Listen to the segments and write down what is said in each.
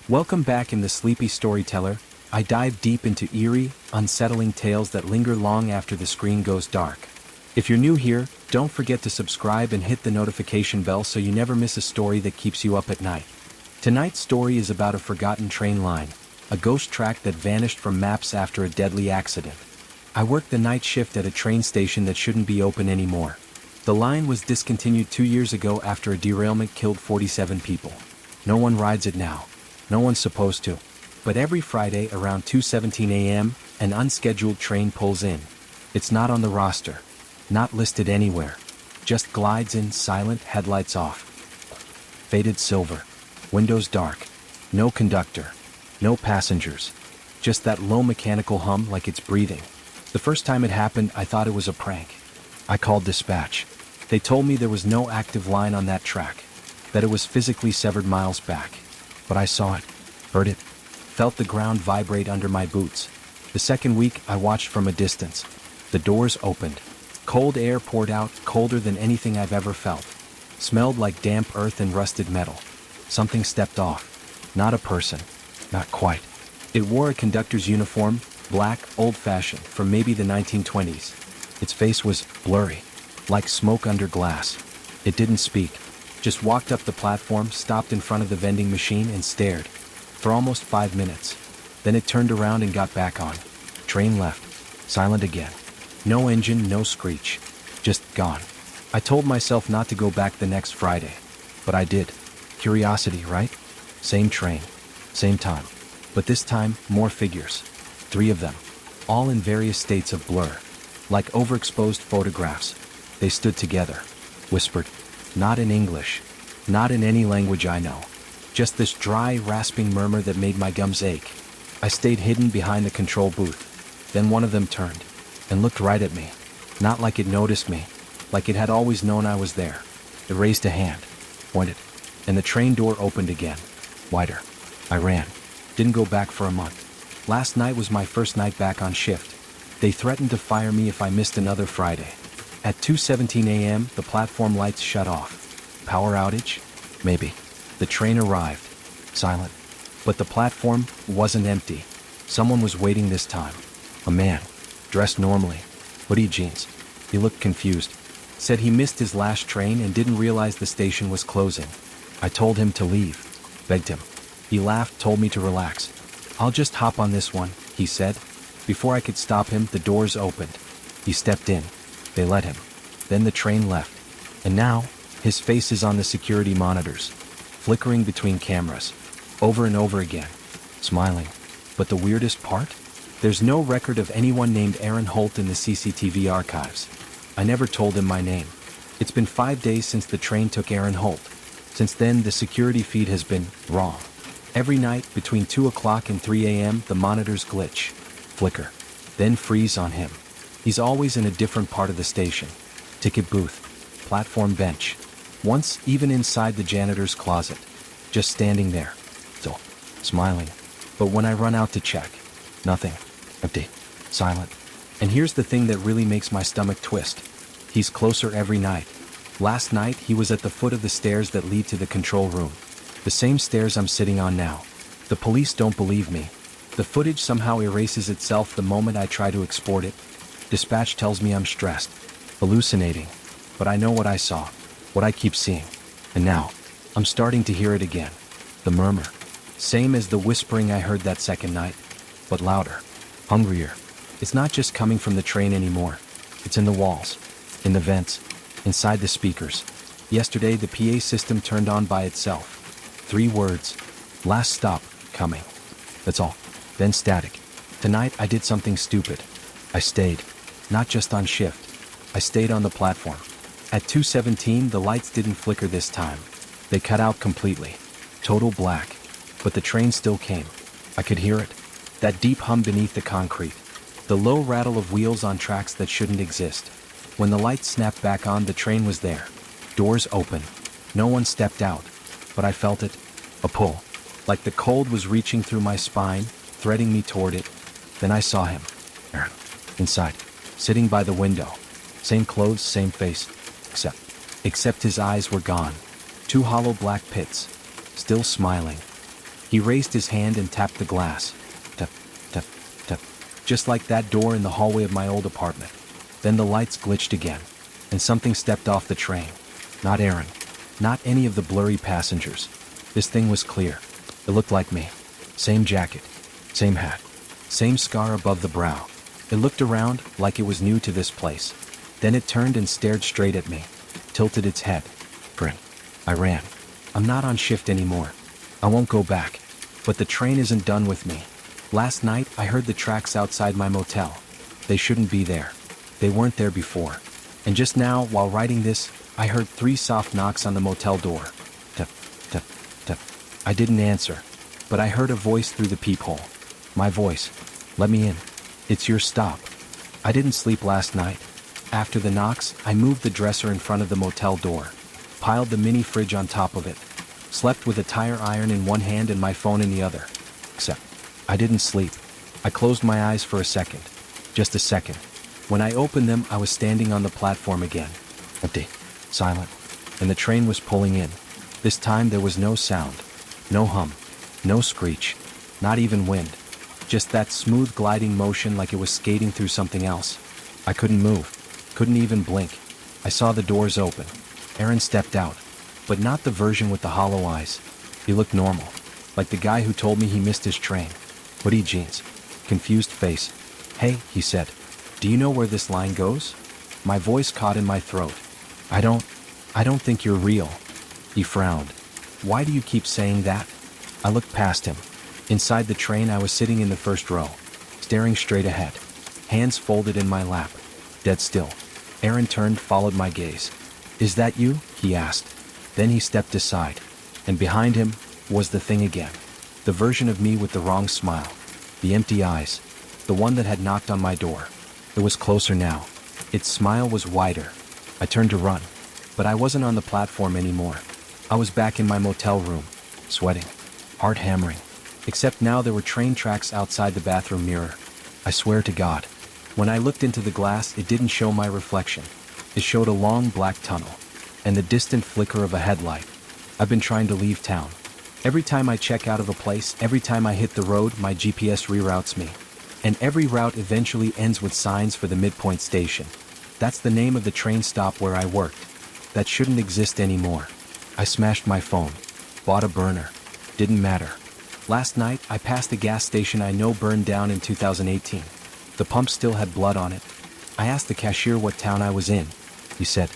Welcome back in the Sleepy Storyteller. I dive deep into eerie, unsettling tales that linger long after the screen goes dark. If you're new here, don't forget to subscribe and hit the notification bell so you never miss a story that keeps you up at night. Tonight's story is about a forgotten train line, a ghost track that vanished from maps after a deadly accident. I worked the night shift at a train station that shouldn't be open anymore. The line was discontinued 2 years ago after a derailment killed 47 people. No one rides it now. No one's supposed to. But every Friday around 2:17 a.m., an unscheduled train pulls in. It's not on the roster. Not listed anywhere. Just glides in silent, headlights off. Faded silver. Windows dark. No conductor. No passengers. Just that low mechanical hum like it's breathing. The first time it happened, I thought it was a prank. I called dispatch. They told me there was no active line on that track. That it was physically severed miles back. But I saw it, heard it, felt the ground vibrate under my boots. The second week, I watched from a distance. The doors opened. Cold air poured out, colder than anything I've ever felt. Smelled like damp earth and rusted metal. Something stepped off. Not a person. Not quite. It wore a conductor's uniform, black, old-fashioned, from maybe the 1920s. Its face was blurry, like smoke under glass. It didn't speak. Just walked up the platform, stopped in front of the vending machine and stared. For almost 5 minutes. Then it turned around and got back on. Train left. Silent again. No engine, no screech. Just gone. I told myself not to go back the next Friday. But I did. Curiosity, right? Same train. Same time. But this time, more figures. 3 of them. All in various states of blur. Like overexposed photographs. They stood together. Whispered. Not in English. Not in any language I know. Just this dry, rasping murmur that made my gums ache. I stayed hidden behind the control booth. Then one of them turned and looked right at me. Not like it noticed me. Like it had always known I was there. It raised a hand. Pointed. And the train door opened again. Wider. I ran. Didn't go back for a month. Last night was my first night back on shift. They threatened to fire me if I missed another Friday. At 2:17 a.m., the platform lights shut off. Power outage? Maybe. The train arrived. Silent. But the platform wasn't empty. Someone was waiting this time. A man. Dressed normally. Hoodie jeans. He looked confused. Said he missed his last train and didn't realize the station was closing. I told him to leave. Begged him. He laughed, told me to relax. I'll just hop on this one, he said. Before I could stop him, the doors opened. He stepped in. They let him. Then the train left. And now, his face is on the security monitors, flickering between cameras, over and over again, smiling. But the weirdest part? There's no record of anyone named Aaron Holt in the CCTV archives. I never told him my name. It's been 5 days since the train took Aaron Holt. Since then, the security feed has been wrong. Every night, between 2 o'clock and 3 a.m., the monitors glitch, flicker, then freeze on him. He's always in a different part of the station. Ticket booth, platform bench. Once even inside the janitor's closet. Just standing there. So, smiling. But when I run out to check, nothing. Empty. Silent. And here's the thing that really makes my stomach twist. He's closer every night. Last night, he was at the foot of the stairs that lead to the control room. The same stairs I'm sitting on now. The police don't believe me. The footage somehow erases itself the moment I try to export it. Dispatch tells me I'm stressed, hallucinating. But I know what I saw, what I keep seeing. And now, I'm starting to hear it again. The murmur. Same as the whispering I heard that second night, but louder, hungrier. It's not just coming from the train anymore. It's in the walls, in the vents, inside the speakers. Yesterday, the PA system turned on by itself. 3 words. Last stop, coming. That's all. Then static. Tonight, I did something stupid. I stayed. Not just on shift. I stayed on the platform. At 2:17, the lights didn't flicker this time. They cut out completely. Total black. But the train still came. I could hear it. That deep hum beneath the concrete. The low rattle of wheels on tracks that shouldn't exist. When the lights snapped back on, the train was there. Doors open. No one stepped out. But I felt it. A pull. Like the cold was reaching through my spine, threading me toward it. Then I saw him. Aaron. Inside. Sitting by the window. Same clothes, same face. Except his eyes were gone. 2 hollow black pits. Still smiling. He raised his hand and tapped the glass. Tap, tap, tap. Just like that door in the hallway of my old apartment. Then the lights glitched again, and something stepped off the train. Not Aaron. Not any of the blurry passengers. This thing was clear. It looked like me. Same jacket. Same hat. Same scar above the brow. It looked around like it was new to this place. Then it turned and stared straight at me. Tilted its head. Grin. I ran. I'm not on shift anymore. I won't go back. But the train isn't done with me. Last night, I heard the tracks outside my motel. They shouldn't be there. They weren't there before. And just now, while writing this, I heard 3 soft knocks on the motel door. Tap, tap, tap. I didn't answer. But I heard a voice through the peephole. My voice. Let me in. It's your stop. I didn't sleep last night. After the knocks, I moved the dresser in front of the motel door. Piled the mini fridge on top of it. Slept with a tire iron in one hand and my phone in the other. Except, I didn't sleep. I closed my eyes for a second. Just a second. When I opened them, I was standing on the platform again. Empty. Silent. And the train was pulling in. This time there was no sound. No hum. No screech. Not even wind. Just that smooth gliding motion like it was skating through something else. I couldn't move. Couldn't even blink. I saw the doors open. Aaron stepped out. But not the version with the hollow eyes. He looked normal. Like the guy who told me he missed his train. Hoodie jeans. Confused face. Hey, he said. Do you know where this line goes? My voice caught in my throat. I don't think you're real. He frowned. Why do you keep saying that? I looked past him. Inside the train, I was sitting in the first row, staring straight ahead. Hands folded in my lap. Dead still. Aaron turned, followed my gaze. Is that you? He asked. Then he stepped aside. And behind him was the thing again. The version of me with the wrong smile. The empty eyes. The one that had knocked on my door. It was closer now. Its smile was wider. I turned to run. But I wasn't on the platform anymore. I was back in my motel room, sweating, heart hammering. Except now there were train tracks outside the bathroom mirror. I swear to God. When I looked into the glass, it didn't show my reflection. It showed a long black tunnel. And the distant flicker of a headlight. I've been trying to leave town. Every time I check out of a place, every time I hit the road, my GPS reroutes me. And every route eventually ends with signs for the midpoint station. That's the name of the train stop where I worked. That shouldn't exist anymore. I smashed my phone. Bought a burner. Didn't matter. Last night, I passed a gas station I know burned down in 2018. The pump still had blood on it. I asked the cashier what town I was in. He said,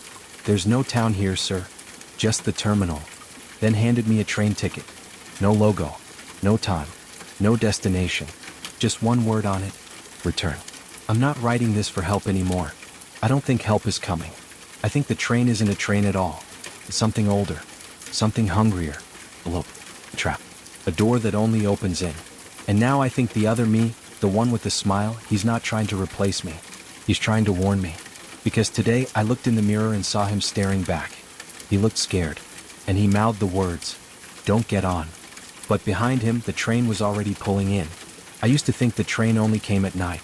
"There's no town here, sir. Just the terminal." Then handed me a train ticket. No logo. No time. No destination. Just one word on it. Return. I'm not writing this for help anymore. I don't think help is coming. I think the train isn't a train at all. It's something older. Something hungrier. A loop. A trap. A door that only opens in. And now I think the other me, the one with the smile, he's not trying to replace me. He's trying to warn me. Because today I looked in the mirror and saw him staring back. He looked scared. And he mouthed the words, "Don't get on." But behind him, the train was already pulling in. I used to think the train only came at night.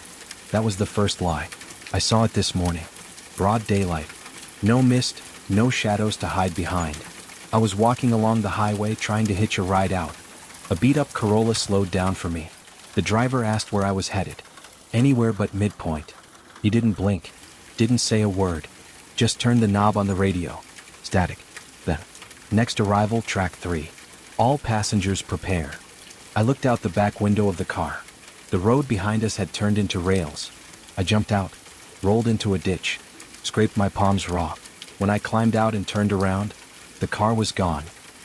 That was the first lie. I saw it this morning. Broad daylight. No mist, no shadows to hide behind. I was walking along the highway trying to hitch a ride out. A beat-up Corolla slowed down for me. The driver asked where I was headed. Anywhere but midpoint. He didn't blink. Didn't say a word. Just turned the knob on the radio. Static. Then. Next arrival, track 3. All passengers prepare. I looked out the back window of the car. The road behind us had turned into rails. I jumped out. Rolled into a ditch. Scraped my palms raw. When I climbed out and turned around, the car was gone.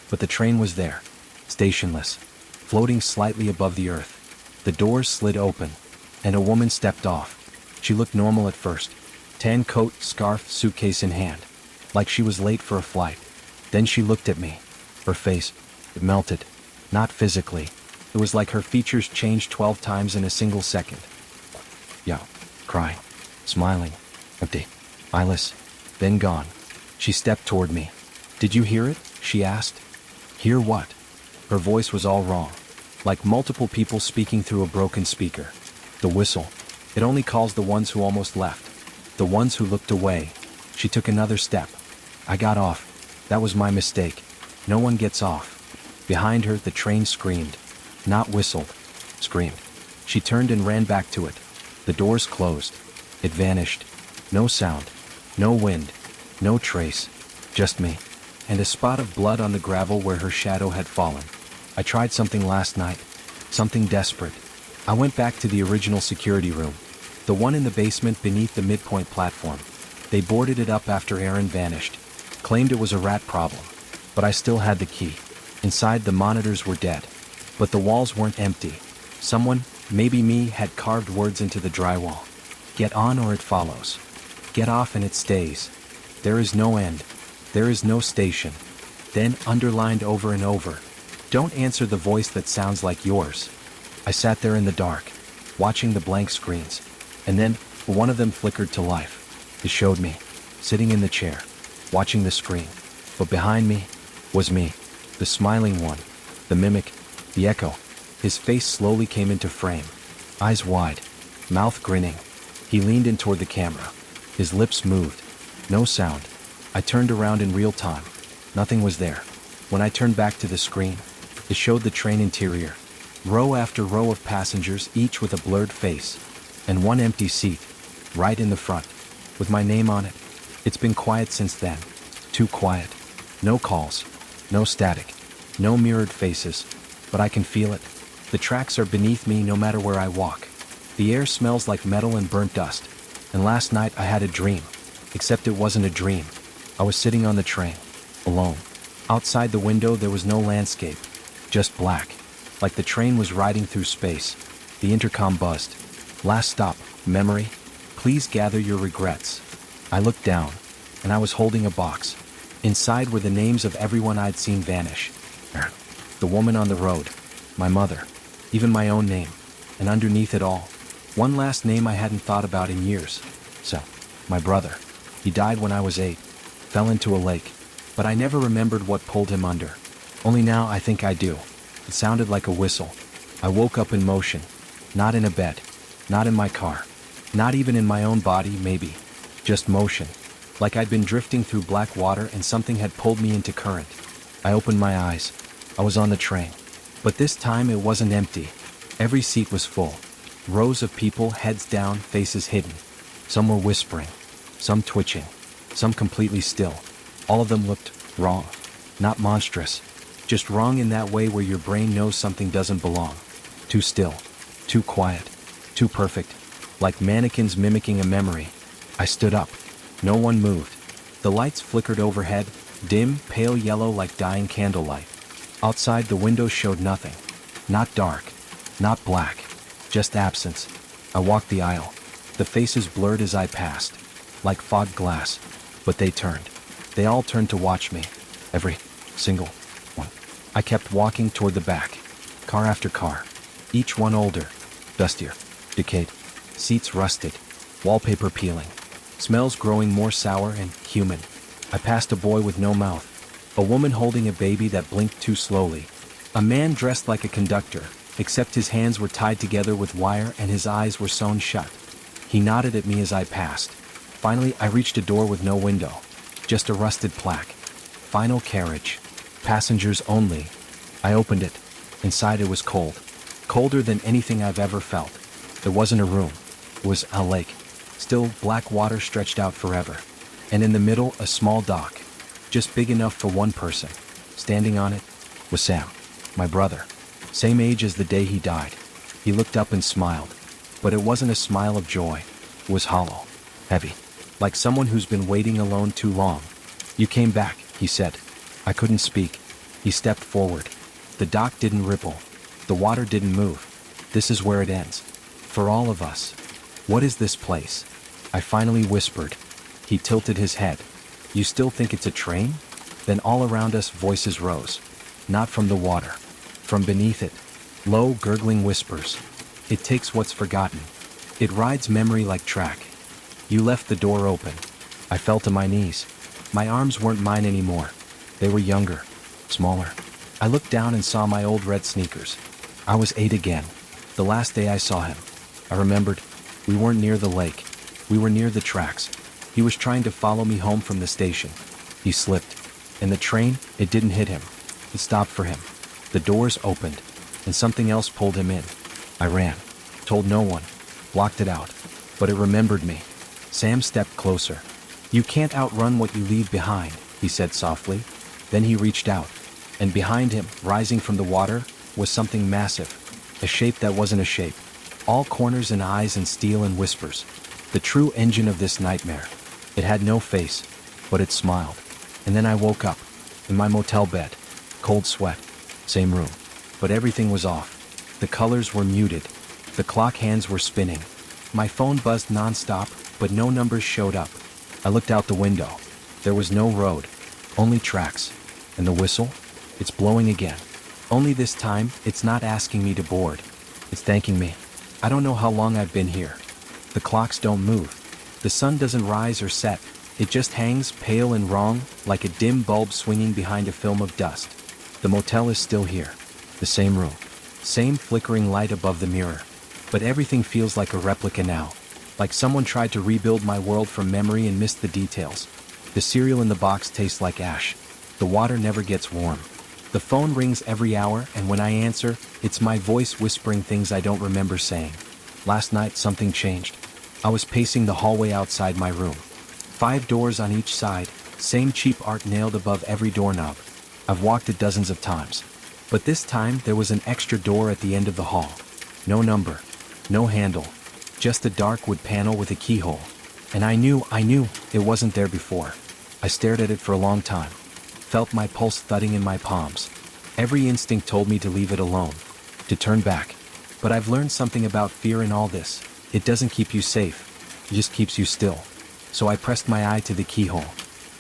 But the train was there. Stationless. Floating slightly above the earth. The doors slid open. And a woman stepped off. She looked normal at first. Tan coat, scarf, suitcase in hand. Like she was late for a flight. Then she looked at me. Her face, it melted. Not physically. It was like her features changed 12 times in a single second. Yeah, crying, smiling, empty, eyeless, then gone. She stepped toward me. "Did you hear it?" she asked. "Hear what?" Her voice was all wrong. Like multiple people speaking through a broken speaker. The whistle. It only calls the ones who almost left. The ones who looked away. She took another step. I got off. That was my mistake. No one gets off. Behind her, the train screamed. Not whistled. Screamed. She turned and ran back to it. The doors closed. It vanished. No sound. No wind. No trace. Just me. And a spot of blood on the gravel where her shadow had fallen. I tried something last night. Something desperate. I went back to the original security room. The one in the basement beneath the midpoint platform. They boarded it up after Aaron vanished. Claimed it was a rat problem. But I still had the key. Inside, the monitors were dead. But the walls weren't empty. Someone, maybe me, had carved words into the drywall. Get on or it follows. Get off and it stays. There is no end. There is no station. Then, underlined over and over, don't answer the voice that sounds like yours. I sat there in the dark, watching the blank screens. And then, one of them flickered to life. It showed me, sitting in the chair, watching the screen. But behind me was me, the smiling one, the mimic, the echo. His face slowly came into frame, eyes wide, mouth grinning. He leaned in toward the camera. His lips moved. No sound. I turned around in real time. Nothing was there. When I turned back to the screen, it showed the train interior. Row after row of passengers, each with a blurred face. And one empty seat, right in the front, with my name on it. It's been quiet since then. Too quiet. No calls. No static. No mirrored faces. But I can feel it. The tracks are beneath me no matter where I walk. The air smells like metal and burnt dust. And last night I had a dream. Except it wasn't a dream. I was sitting on the train, alone. Outside the window there was no landscape. Just black. Like the train was riding through space. The intercom buzzed. Last stop, memory. Please gather your regrets. I looked down, and I was holding a box. Inside were the names of everyone I'd seen vanish. The woman on the road, my mother, even my own name, and underneath it all, one last name I hadn't thought about in years. So, my brother. He died when I was 8, fell into a lake, but I never remembered what pulled him under. Only now I think I do. It sounded like a whistle. I woke up in motion, not in a bed, not in my car, not even in my own body, maybe. Just motion, like I'd been drifting through black water and something had pulled me into current. I opened my eyes. I was on the train. But this time it wasn't empty. Every seat was full. Rows of people, heads down, faces hidden. Some were whispering, some twitching, some completely still. All of them looked wrong. Not monstrous. Just wrong in that way where your brain knows something doesn't belong. Too still. Too quiet. Too perfect. Like mannequins mimicking a memory. I stood up. No one moved. The lights flickered overhead, dim, pale yellow like dying candlelight. Outside the windows showed nothing. Not dark. Not black. Just absence. I walked the aisle. The faces blurred as I passed. Like fogged glass. But they turned. They all turned to watch me. Every single one. I kept walking toward the back. Car after car. Each one older. Dustier. Decayed. Seats rusted. Wallpaper peeling. Smells growing more sour and human. I passed a boy with no mouth. A woman holding a baby that blinked too slowly. A man dressed like a conductor, except his hands were tied together with wire and his eyes were sewn shut. He nodded at me as I passed. Finally, I reached a door with no window. Just a rusted plaque. Final carriage. Passengers only. I opened it. Inside it was cold. Colder than anything I've ever felt. There wasn't a room. It was a lake. Still, black water stretched out forever. And in the middle, a small dock. Just big enough for one person. Standing on it was Sam, my brother. Same age as the day he died. He looked up and smiled. But it wasn't a smile of joy. It was hollow. Heavy. Like someone who's been waiting alone too long. You came back, he said. I couldn't speak. He stepped forward. The dock didn't ripple. The water didn't move. This is where it ends. For all of us. What is this place? I finally whispered. He tilted his head. You still think it's a train? Then all around us voices rose. Not from the water. From beneath it. Low, gurgling whispers. It takes what's forgotten. It rides memory like track. You left the door open. I fell to my knees. My arms weren't mine anymore. They were younger. Smaller. I looked down and saw my old red sneakers. I was 8 again. The last day I saw him. I remembered. We weren't near the lake. We were near the tracks. He was trying to follow me home from the station. He slipped. And the train, it didn't hit him. It stopped for him. The doors opened. and something else pulled him in. I ran. Told no one. Blocked it out. But it remembered me. Sam stepped closer. "You can't outrun what you leave behind," he said softly. Then he reached out. And behind him, rising from the water, was something massive. A shape that wasn't a shape. All corners and eyes and steel and whispers. The true engine of this nightmare. It had no face, but it smiled. And then I woke up. In my motel bed. Cold sweat. Same room. But everything was off. The colors were muted. The clock hands were spinning. My phone buzzed nonstop, but no numbers showed up. I looked out the window. There was no road. Only tracks. And the whistle? It's blowing again. Only this time, it's not asking me to board. It's thanking me. I don't know how long I've been here. The clocks don't move. The sun doesn't rise or set. It just hangs, pale and wrong, like a dim bulb swinging behind a film of dust. The motel is still here. The same room. Same flickering light above the mirror. But everything feels like a replica now. Like someone tried to rebuild my world from memory and missed the details. The cereal in the box tastes like ash. The water never gets warm. The phone rings every hour, and when I answer, it's my voice whispering things I don't remember saying. Last night, something changed. I was pacing the hallway outside my room. 5 doors on each side, same cheap art nailed above every doorknob. I've walked it dozens of times. But this time, there was an extra door at the end of the hall. No number. No handle. Just a dark wood panel with a keyhole. And I knew it wasn't there before. I stared at it for a long time. Felt my pulse thudding in my palms. Every instinct told me to leave it alone. To turn back. But I've learned something about fear in all this. It doesn't keep you safe. It just keeps you still. So I pressed my eye to the keyhole.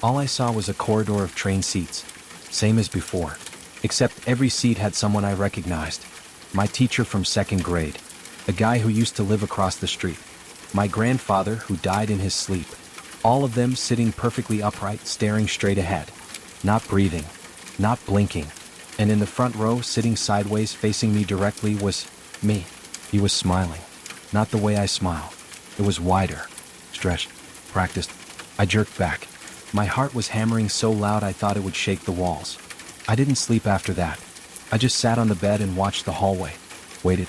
All I saw was a corridor of train seats. Same as before. Except every seat had someone I recognized. My teacher from 2nd grade. A guy who used to live across the street. My grandfather who died in his sleep. All of them sitting perfectly upright, staring straight ahead. Not breathing. Not blinking. And in the front row, sitting sideways facing me directly, was me. He was smiling. Not the way I smile. It was wider. Stretched. Practiced. I jerked back. My heart was hammering so loud I thought it would shake the walls. I didn't sleep after that. I just sat on the bed and watched the hallway. Waited.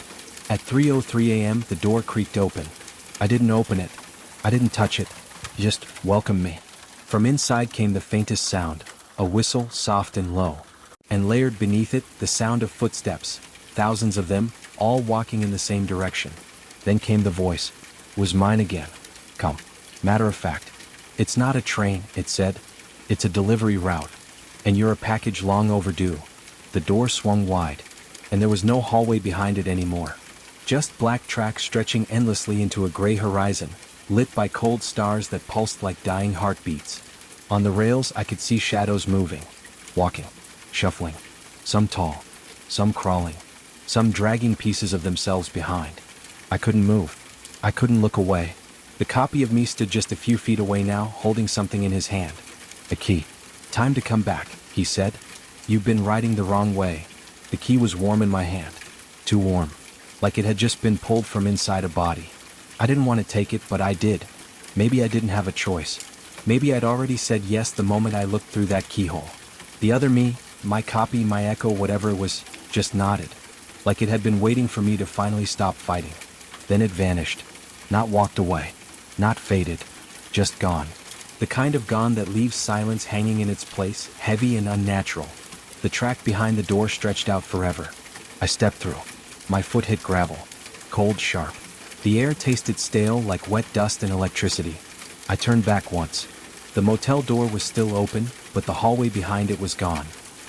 At 3:03 a.m., the door creaked open. I didn't open it. I didn't touch it. It just welcomed me. From inside came the faintest sound, a whistle, soft and low. And layered beneath it, the sound of footsteps, thousands of them, all walking in the same direction. Then came the voice. It was mine again. "Come." Matter of fact. "It's not a train," it said. "It's a delivery route. And you're a package long overdue." The door swung wide. And there was no hallway behind it anymore. Just black tracks stretching endlessly into a gray horizon, lit by cold stars that pulsed like dying heartbeats. On the rails I could see shadows moving, walking, shuffling, some tall, some crawling, some dragging pieces of themselves behind. I couldn't move. I couldn't look away. The copy of me stood just a few feet away now, holding something in his hand. A key. "Time to come back," he said. "You've been riding the wrong way." The key was warm in my hand. Too warm. Like it had just been pulled from inside a body. I didn't want to take it, but I did. Maybe I didn't have a choice. Maybe I'd already said yes the moment I looked through that keyhole. The other me, my copy, my echo, whatever it was, just nodded. Like it had been waiting for me to finally stop fighting. Then it vanished. Not walked away. Not faded. Just gone. The kind of gone that leaves silence hanging in its place, heavy and unnatural. The track behind the door stretched out forever. I stepped through. My foot hit gravel. Cold, sharp. The air tasted stale like wet dust and electricity. I turned back once. The motel door was still open, but the hallway behind it was gone.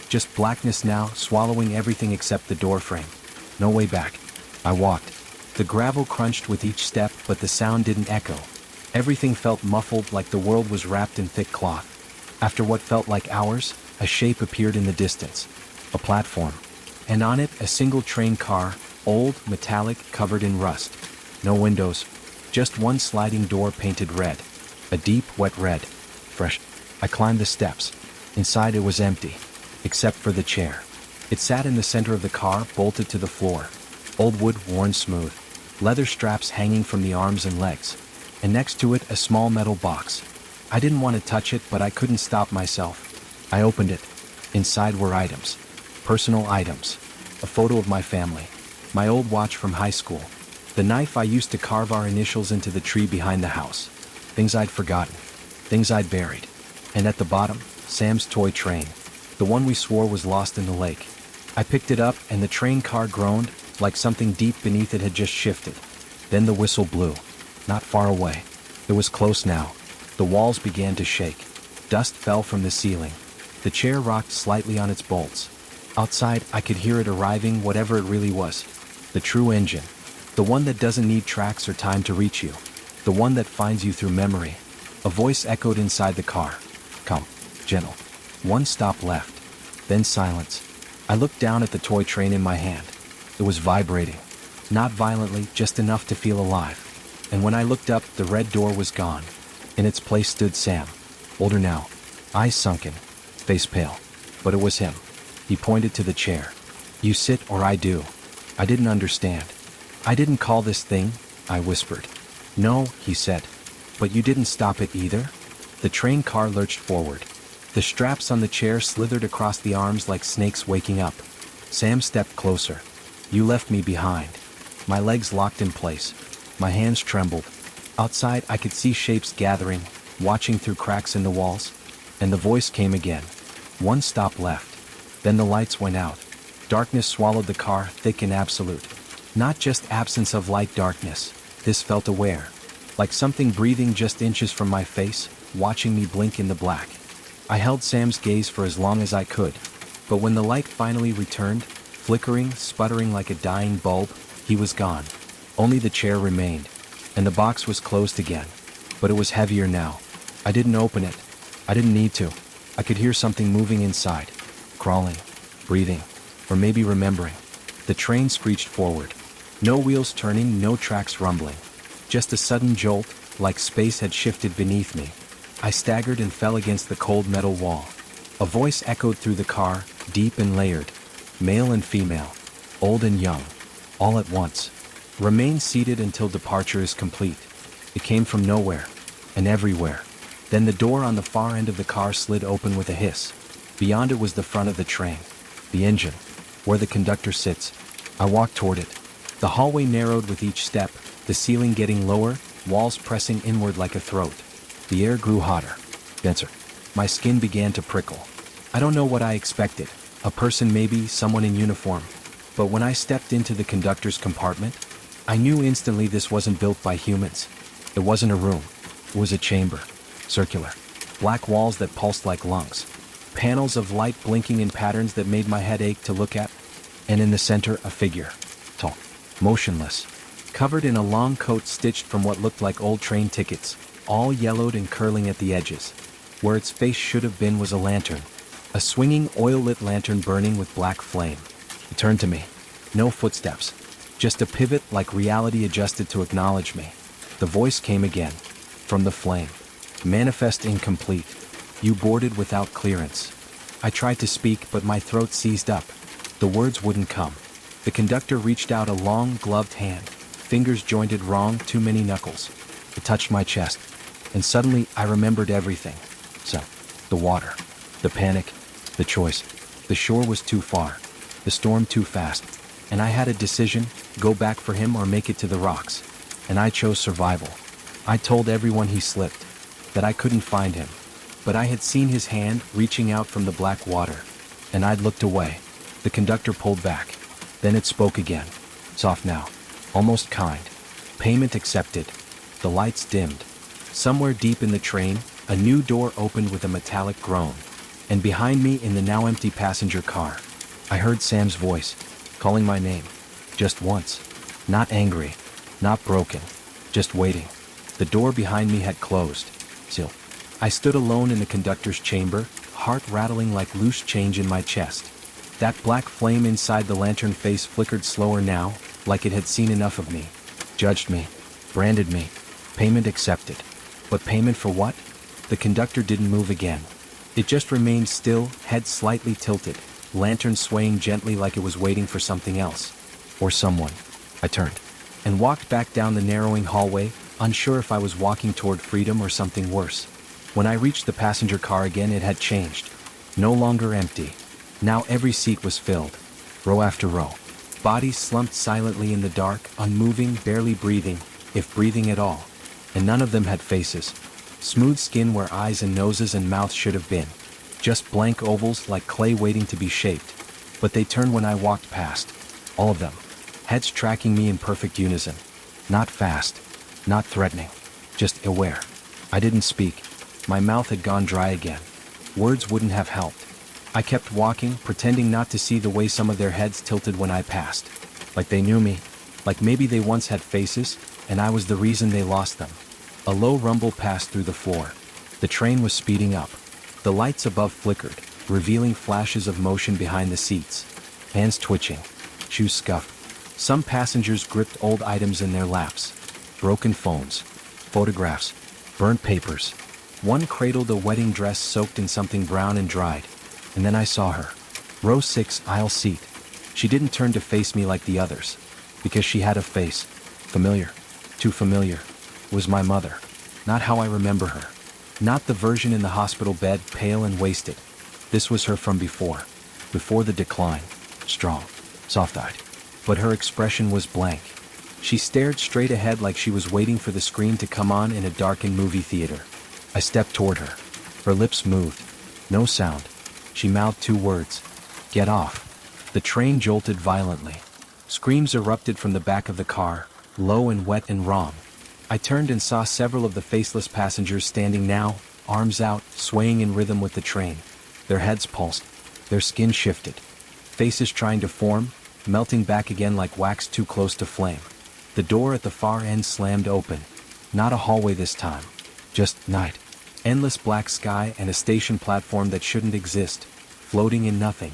Just blackness now, swallowing everything except the door frame. No way back. I walked. The gravel crunched with each step, but the sound didn't echo. Everything felt muffled, like the world was wrapped in thick cloth. After what felt like hours, a shape appeared in the distance. A platform. And on it, a single train car, old, metallic, covered in rust. No windows. Just one sliding door painted red. A deep, wet red. Fresh. I climbed the steps. Inside it was empty. Except for the chair. It sat in the center of the car, bolted to the floor. Old wood, worn smooth. Leather straps hanging from the arms and legs. And next to it, a small metal box. I didn't want to touch it, but I couldn't stop myself. I opened it. Inside were items. Personal items. A photo of my family. My old watch from high school. The knife I used to carve our initials into the tree behind the house. Things I'd forgotten. Things I'd buried. And at the bottom, Sam's toy train. The one we swore was lost in the lake. I picked it up and the train car groaned, like something deep beneath it had just shifted. Then the whistle blew. Not far away. It was close now. The walls began to shake. Dust fell from the ceiling. The chair rocked slightly on its bolts. Outside, I could hear it arriving, whatever it really was. The true engine. The one that doesn't need tracks or time to reach you. The one that finds you through memory. A voice echoed inside the car. Come, gentle. One stop left. Then silence. I looked down at the toy train in my hand. It was vibrating. Not violently, just enough to feel alive. And when I looked up, the red door was gone. In its place stood Sam. Older now. Eyes sunken. Face pale. But it was him. He pointed to the chair. You sit or I do. I didn't understand. I didn't call this thing, I whispered. No, he said. But you didn't stop it either? The train car lurched forward. The straps on the chair slithered across the arms like snakes waking up. Sam stepped closer. You left me behind. My legs locked in place. My hands trembled. Outside I could see shapes gathering, watching through cracks in the walls. And the voice came again. One stop left. Then the lights went out. Darkness swallowed the car, thick and absolute. Not just absence of light darkness. This felt aware. Like something breathing just inches from my face, watching me blink in the black. I held Sam's gaze for as long as I could. But when the light finally returned, flickering, sputtering like a dying bulb, he was gone. Only the chair remained. And the box was closed again. But it was heavier now. I didn't open it. I didn't need to. I could hear something moving inside. Crawling. Breathing. Or maybe remembering. The train screeched forward. No wheels turning, no tracks rumbling. Just a sudden jolt, like space had shifted beneath me. I staggered and fell against the cold metal wall. A voice echoed through the car, deep and layered. Male and female. Old and young. All at once. Remain seated until departure is complete. It came from nowhere. And everywhere. Then the door on the far end of the car slid open with a hiss. Beyond it was the front of the train. The engine. Where the conductor sits. I walked toward it. The hallway narrowed with each step, the ceiling getting lower, walls pressing inward like a throat. The air grew hotter, denser. My skin began to prickle. I don't know what I expected. A person maybe, someone in uniform. But when I stepped into the conductor's compartment, I knew instantly this wasn't built by humans. It wasn't a room. It was a chamber. Circular. Black walls that pulsed like lungs. Panels of light blinking in patterns that made my head ache to look at. And in the center, a figure. Tall. Motionless. Covered in a long coat stitched from what looked like old train tickets. All yellowed and curling at the edges. Where its face should have been was a lantern. A swinging, oil-lit lantern burning with black flame. It turned to me. No footsteps. Just a pivot like reality adjusted to acknowledge me. The voice came again. From the flame. Manifest incomplete. You boarded without clearance. I tried to speak, but my throat seized up. The words wouldn't come. The conductor reached out a long, gloved hand. Fingers jointed wrong, too many knuckles. It touched my chest. And suddenly, I remembered everything. So, the water. The panic. The choice. The shore was too far. The storm too fast. And I had a decision, go back for him or make it to the rocks. And I chose survival. I told everyone he slipped. That I couldn't find him. But I had seen his hand reaching out from the black water. And I'd looked away. The conductor pulled back. Then it spoke again. Soft now. Almost kind. Payment accepted. The lights dimmed. Somewhere deep in the train, a new door opened with a metallic groan. And behind me in the now empty passenger car, I heard Sam's voice, calling my name. Just once. Not angry. Not broken. Just waiting. The door behind me had closed. Still. I stood alone in the conductor's chamber, heart rattling like loose change in my chest. That black flame inside the lantern face flickered slower now, like it had seen enough of me. Judged me. Branded me. Payment accepted. But payment for what? The conductor didn't move again. It just remained still, head slightly tilted, lantern swaying gently like it was waiting for something else. Or someone. I turned. And walked back down the narrowing hallway, unsure if I was walking toward freedom or something worse. When I reached the passenger car again, it had changed. No longer empty. Now every seat was filled. row after row. Bodies slumped silently in the dark, unmoving, barely breathing, if breathing at all. And none of them had faces. Smooth skin where eyes and noses and mouths should have been. Just blank ovals like clay waiting to be shaped. But they turned when I walked past. All of them. Heads tracking me in perfect unison. Not fast. Not threatening. Just aware. I didn't speak. My mouth had gone dry again. Words wouldn't have helped. I kept walking, pretending not to see the way some of their heads tilted when I passed. Like they knew me. Like maybe they once had faces, and I was the reason they lost them. A low rumble passed through the floor. The train was speeding up. The lights above flickered, revealing flashes of motion behind the seats. Hands twitching. Shoes scuffed. Some passengers gripped old items in their laps. Broken phones. Photographs. Burnt papers. One cradled a wedding dress soaked in something brown and dried. And then I saw her. Row 6, aisle seat. She didn't turn to face me like the others. Because she had a face. Familiar. Too familiar. Was my mother. Not how I remember her. Not the version in the hospital bed, pale and wasted. This was her from before. Before the decline. Strong. Soft-eyed. But her expression was blank. She stared straight ahead like she was waiting for the screen to come on in a darkened movie theater. I stepped toward her. Her lips moved. No sound. She mouthed 2 words. Get off. The train jolted violently. Screams erupted from the back of the car, low and wet and wrong. I turned and saw several of the faceless passengers standing now, arms out, swaying in rhythm with the train. Their heads pulsed. Their skin shifted. Faces trying to form, melting back again like wax too close to flame. The door at the far end slammed open. Not a hallway this time. Just night. Endless black sky and a station platform that shouldn't exist. Floating in nothing.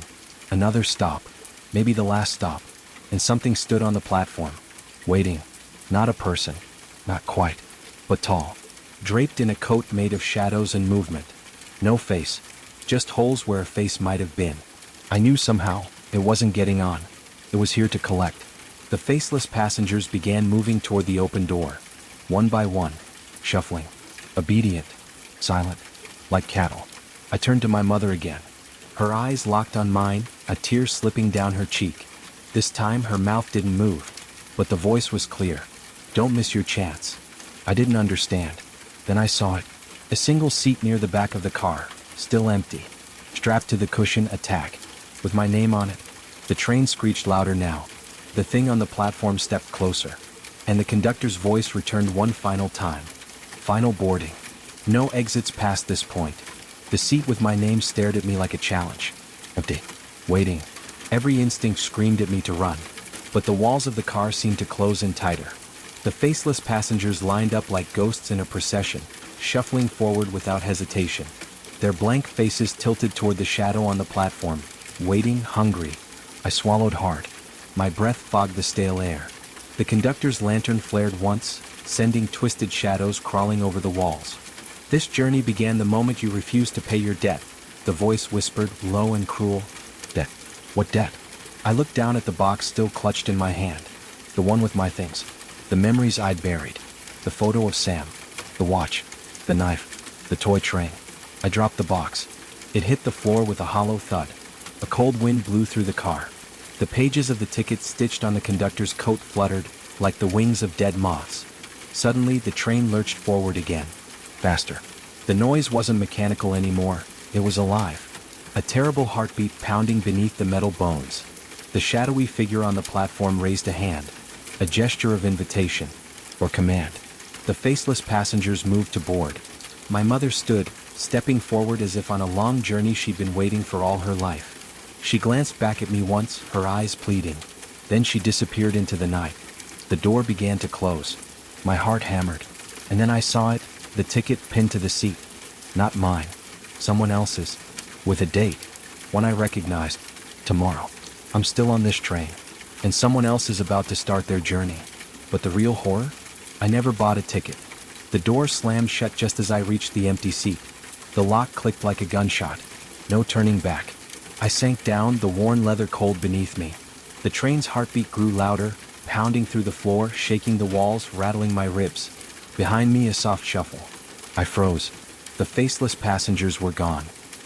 Another stop. Maybe the last stop. And something stood on the platform. Waiting. Not a person. Not quite. But tall. Draped in a coat made of shadows and movement. No face. Just holes where a face might have been. I knew somehow it wasn't getting on. It was here to collect. The faceless passengers began moving toward the open door. One by one. Shuffling. Obedient. Silent. Like cattle. I turned to my mother again. Her eyes locked on mine, a tear slipping down her cheek. This time her mouth didn't move. But the voice was clear. Don't miss your chance. I didn't understand. Then I saw it. A single seat near the back of the car, still empty. Strapped to the cushion, a tag. With my name on it. The train screeched louder now. The thing on the platform stepped closer. And the conductor's voice returned one final time. Final boarding. No exits past this point. The seat with my name stared at me like a challenge. Empty. Waiting. Every instinct screamed at me to run. But the walls of the car seemed to close in tighter. The faceless passengers lined up like ghosts in a procession, shuffling forward without hesitation. Their blank faces tilted toward the shadow on the platform, waiting, hungry. I swallowed hard. My breath fogged the stale air. The conductor's lantern flared once, sending twisted shadows crawling over the walls. This journey began the moment you refused to pay your debt. The voice whispered, low and cruel. Debt. What debt? I looked down at the box still clutched in my hand. The one with my things. The memories I'd buried. The photo of Sam. The watch. The knife. The toy train. I dropped the box. It hit the floor with a hollow thud. A cold wind blew through the car. The pages of the ticket stitched on the conductor's coat fluttered, like the wings of dead moths. Suddenly, the train lurched forward again. Faster. The noise wasn't mechanical anymore. It was alive. A terrible heartbeat pounding beneath the metal bones. The shadowy figure on the platform raised a hand. A gesture of invitation. Or command. The faceless passengers moved to board. My mother stood, stepping forward as if on a long journey she'd been waiting for all her life. She glanced back at me once, her eyes pleading. Then she disappeared into the night. The door began to close. My heart hammered. And then I saw it, the ticket pinned to the seat. Not mine. Someone else's. With a date. One I recognized. Tomorrow. I'm still on this train. And someone else is about to start their journey. But the real horror? I never bought a ticket. The door slammed shut just as I reached the empty seat. The lock clicked like a gunshot. No turning back. I sank down, the worn leather cold beneath me. The train's heartbeat grew louder, pounding through the floor, shaking the walls, rattling my ribs. Behind me, a soft shuffle. I froze. The faceless passengers were gone.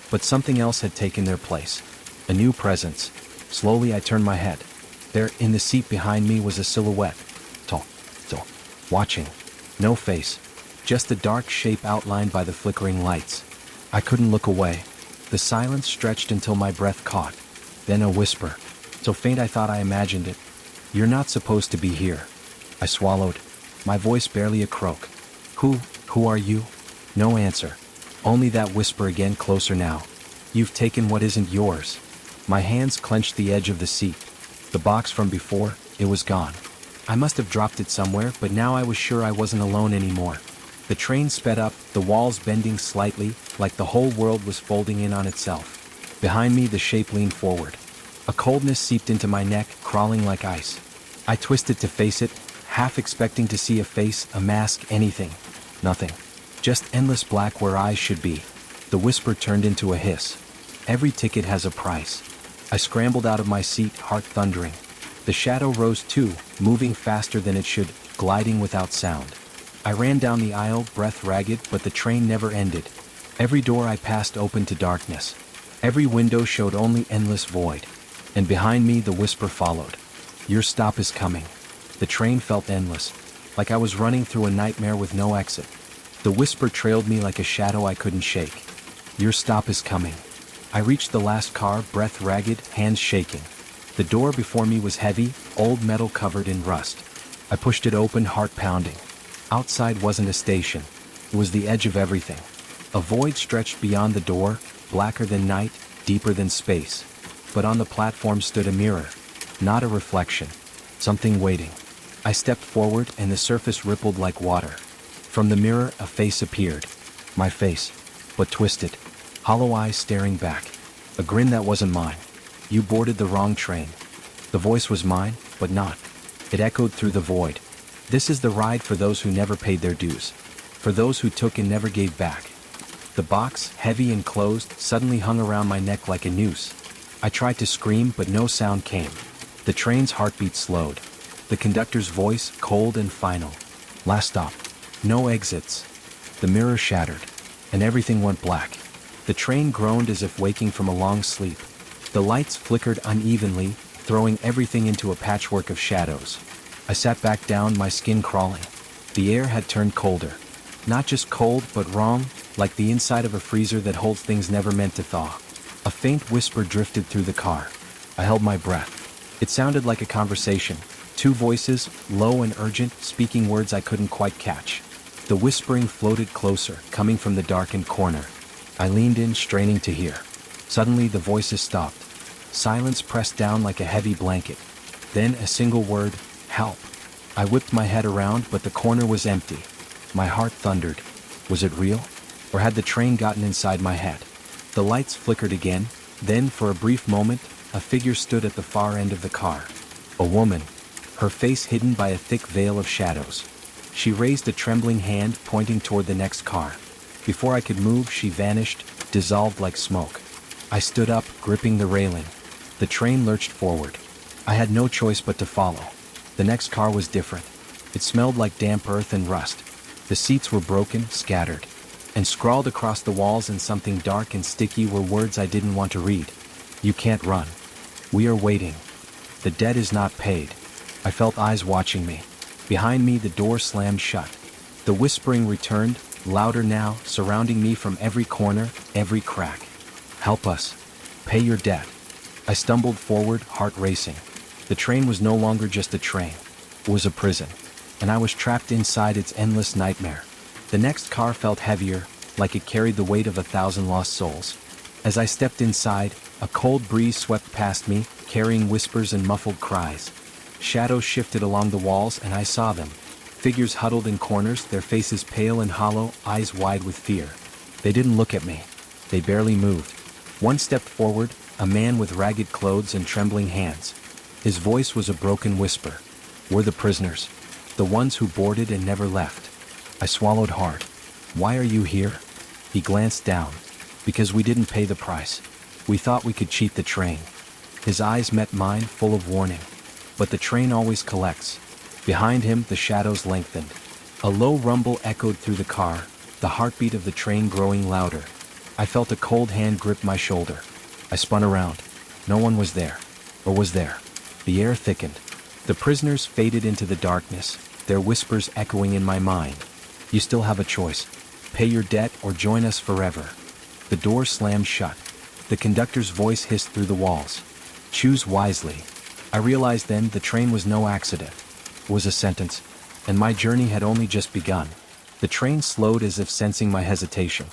But something else had taken their place. A new presence. Slowly I turned my head. There, in the seat behind me, was a silhouette. Tall, watching. No face. Just a dark shape outlined by the flickering lights. I couldn't look away. The silence stretched until my breath caught. Then a whisper. So faint I thought I imagined it. "You're not supposed to be here." I swallowed. My voice barely a croak. Who are you?" No answer. Only that whisper again, closer now. "You've taken what isn't yours." My hands clenched the edge of the seat. The box from before, it was gone. I must have dropped it somewhere, but now I was sure I wasn't alone anymore. The train sped up, the walls bending slightly, like the whole world was folding in on itself. Behind me, the shape leaned forward. A coldness seeped into my neck, crawling like ice. I twisted to face it, half expecting to see a face, a mask, anything. Nothing. Just endless black where eyes should be. The whisper turned into a hiss. "Every ticket has a price." I scrambled out of my seat, heart thundering. The shadow rose too, moving faster than it should, gliding without sound. I ran down the aisle, breath ragged, but the train never ended. Every door I passed opened to darkness. Every window showed only endless void. And behind me, the whisper followed. "Your stop is coming." The train felt endless, like I was running through a nightmare with no exit. The whisper trailed me like a shadow I couldn't shake. "Your stop is coming." I reached the last car, breath ragged, hands shaking. The door before me was heavy, old metal covered in rust. I pushed it open, heart pounding. Outside wasn't a station. It was the edge of everything. A void stretched beyond the door, blacker than night, deeper than space. But on the platform stood a mirror. Not a reflection. Something waiting. I stepped forward and the surface rippled like water. From the mirror, a face appeared. My face, but twisted. Hollow eyes staring back. A grin that wasn't mine. "You boarded the wrong train." The voice was mine, but not. It echoed through the void. "This is the ride for those who never paid their dues. For those who took and never gave back." The box, heavy and closed, suddenly hung around my neck like a noose. I tried to scream, but no sound came. The train's heartbeat slowed. The conductor's voice, cold and final. "Last stop. No exits." The mirror shattered, and everything went black. The train groaned as if waking from a long sleep. The lights flickered unevenly, throwing everything into a patchwork of shadows. I sat back down, my skin crawling. The air had turned colder. Not just cold, but wrong, like the inside of a freezer that holds things never meant to thaw. A faint whisper drifted through the car. I held my breath. It sounded like a conversation. Two voices, low and urgent, speaking words I couldn't quite catch. The whispering floated closer, coming from the darkened corner. I leaned in, straining to hear. Suddenly the voices stopped. Silence pressed down like a heavy blanket. Then a single word, "Help." I whipped my head around, but the corner was empty. My heart thundered. Was it real? Or had the train gotten inside my head? The lights flickered again. Then, for a brief moment, a figure stood at the far end of the car. A woman, her face hidden by a thick veil of shadows. She raised a trembling hand, pointing toward the next car. Before I could move, she vanished, dissolved like smoke. I stood up, gripping the railing. The train lurched forward. I had no choice but to follow. The next car was different. It smelled like damp earth and rust. The seats were broken, scattered. And scrawled across the walls in something dark and sticky were words I didn't want to read. "You can't run. We are waiting. The debt is not paid." I felt eyes watching me. Behind me, the door slammed shut. The whispering returned, louder now, surrounding me from every corner, every crack. "Help us. Pay your debt." I stumbled forward, heart racing. The train was no longer just a train. It was a prison. And I was trapped inside its endless nightmare. The next car felt heavier, like it carried the weight of 1,000 lost souls. As I stepped inside, a cold breeze swept past me, carrying whispers and muffled cries. Shadows shifted along the walls, and I saw them. Figures huddled in corners, their faces pale and hollow, eyes wide with fear. They didn't look at me. They barely moved. One stepped forward, a man with ragged clothes and trembling hands. His voice was a broken whisper. "We're the prisoners. The ones who boarded and never left." I swallowed hard. "Why are you here?" He glanced down. "Because we didn't pay the price. We thought we could cheat the train." His eyes met mine, full of warning. But the train always collects. Behind him, the shadows lengthened. A low rumble echoed through the car, the heartbeat of the train growing louder. I felt a cold hand grip my shoulder. I spun around. No one was there. Or was there? The air thickened. The prisoners faded into the darkness, their whispers echoing in my mind. You still have a choice. Pay your debt or join us forever. The door slammed shut. The conductor's voice hissed through the walls. Choose wisely. I realized then the train was no accident. It was a sentence, and my journey had only just begun. The train slowed as if sensing my hesitation.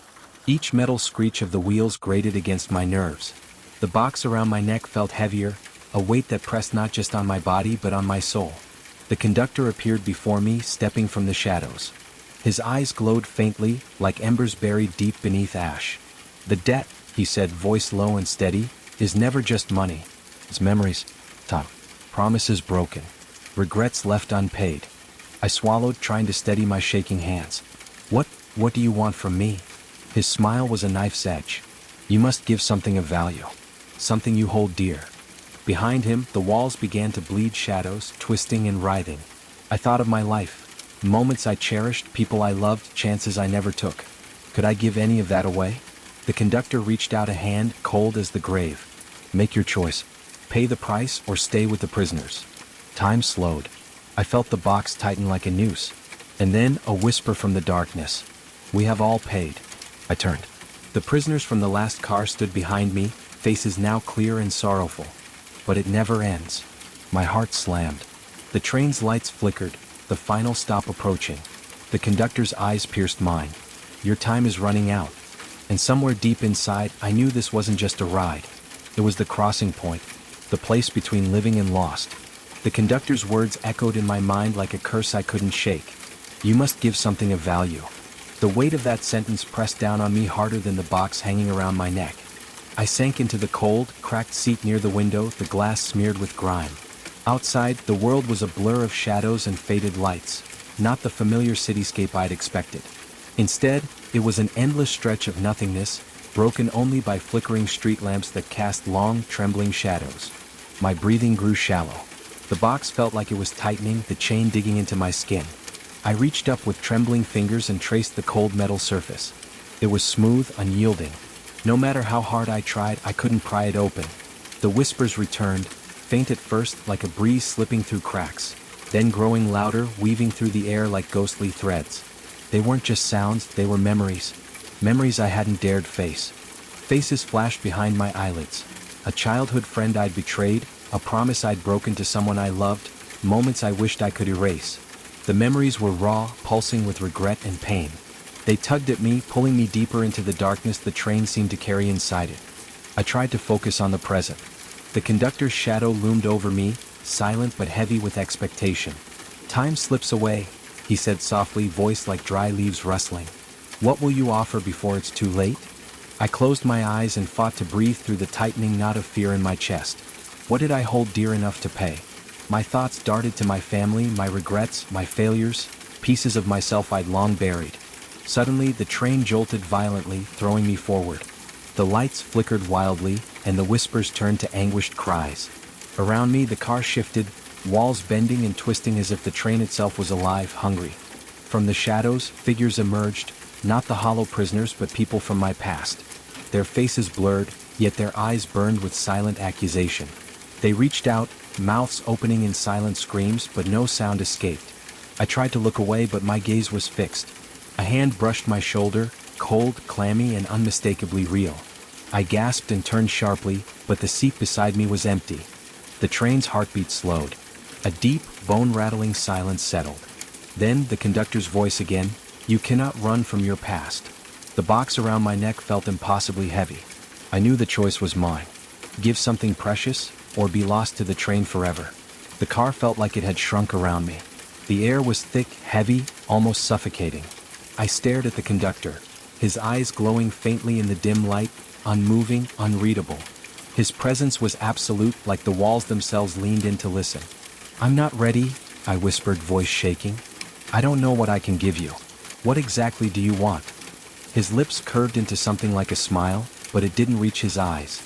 Each metal screech of the wheels grated against my nerves. The box around my neck felt heavier, a weight that pressed not just on my body but on my soul. The conductor appeared before me, stepping from the shadows. His eyes glowed faintly, like embers buried deep beneath ash. The debt, he said, voice low and steady, is never just money. It's memories, Tom. Promises broken. Regrets left unpaid. I swallowed, trying to steady my shaking hands. What do you want from me? His smile was a knife's edge. You must give something of value. Something you hold dear. Behind him, the walls began to bleed shadows, twisting and writhing. I thought of my life. Moments I cherished, people I loved, chances I never took. Could I give any of that away? The conductor reached out a hand, cold as the grave. Make your choice. Pay the price or stay with the prisoners. Time slowed. I felt the box tighten like a noose. And then a whisper from the darkness. We have all paid. I turned. The prisoners from the last car stood behind me, faces now clear and sorrowful. But it never ends. My heart slammed. The train's lights flickered, the final stop approaching. The conductor's eyes pierced mine. Your time is running out. And somewhere deep inside, I knew this wasn't just a ride. It was the crossing point, the place between living and lost. The conductor's words echoed in my mind like a curse I couldn't shake. You must give something of value. The weight of that sentence pressed down on me harder than the box hanging around my neck. I sank into the cold, cracked seat near the window, the glass smeared with grime. Outside, the world was a blur of shadows and faded lights, not the familiar cityscape I'd expected. Instead, it was an endless stretch of nothingness, broken only by flickering street lamps that cast long, trembling shadows. My breathing grew shallow. The box felt like it was tightening, the chain digging into my skin. I reached up with trembling fingers and traced the cold metal surface. It was smooth, unyielding. No matter how hard I tried, I couldn't pry it open. The whispers returned, faint at first like a breeze slipping through cracks, then growing louder, weaving through the air like ghostly threads. They weren't just sounds, they were memories. Memories I hadn't dared face. Faces flashed behind my eyelids. A childhood friend I'd betrayed, a promise I'd broken to someone I loved, moments I wished I could erase. The memories were raw, pulsing with regret and pain. They tugged at me, pulling me deeper into the darkness the train seemed to carry inside it. I tried to focus on the present. The conductor's shadow loomed over me, silent but heavy with expectation. Time slips away, he said softly, voice like dry leaves rustling. What will you offer before it's too late? I closed my eyes and fought to breathe through the tightening knot of fear in my chest. What did I hold dear enough to pay? My thoughts darted to my family, my regrets, my failures, pieces of myself I'd long buried. Suddenly, the train jolted violently, throwing me forward. The lights flickered wildly, and the whispers turned to anguished cries. Around me, the car shifted, walls bending and twisting as if the train itself was alive, hungry. From the shadows, figures emerged, not the hollow prisoners but people from my past. Their faces blurred, yet their eyes burned with silent accusation. They reached out, mouths opening in silent screams, but no sound escaped. I tried to look away, but my gaze was fixed. A hand brushed my shoulder, cold, clammy, and unmistakably real. I gasped and turned sharply, but the seat beside me was empty. The train's heartbeat slowed. A deep, bone-rattling silence settled. Then the conductor's voice again, "You cannot run from your past." The box around my neck felt impossibly heavy. I knew the choice was mine. Give something precious, or be lost to the train forever. The car felt like it had shrunk around me. The air was thick, heavy, almost suffocating. I stared at the conductor, his eyes glowing faintly in the dim light, unmoving, unreadable. His presence was absolute, like the walls themselves leaned in to listen. "I'm not ready," I whispered, voice shaking. "I don't know what I can give you. What exactly do you want?" His lips curved into something like a smile, but it didn't reach his eyes.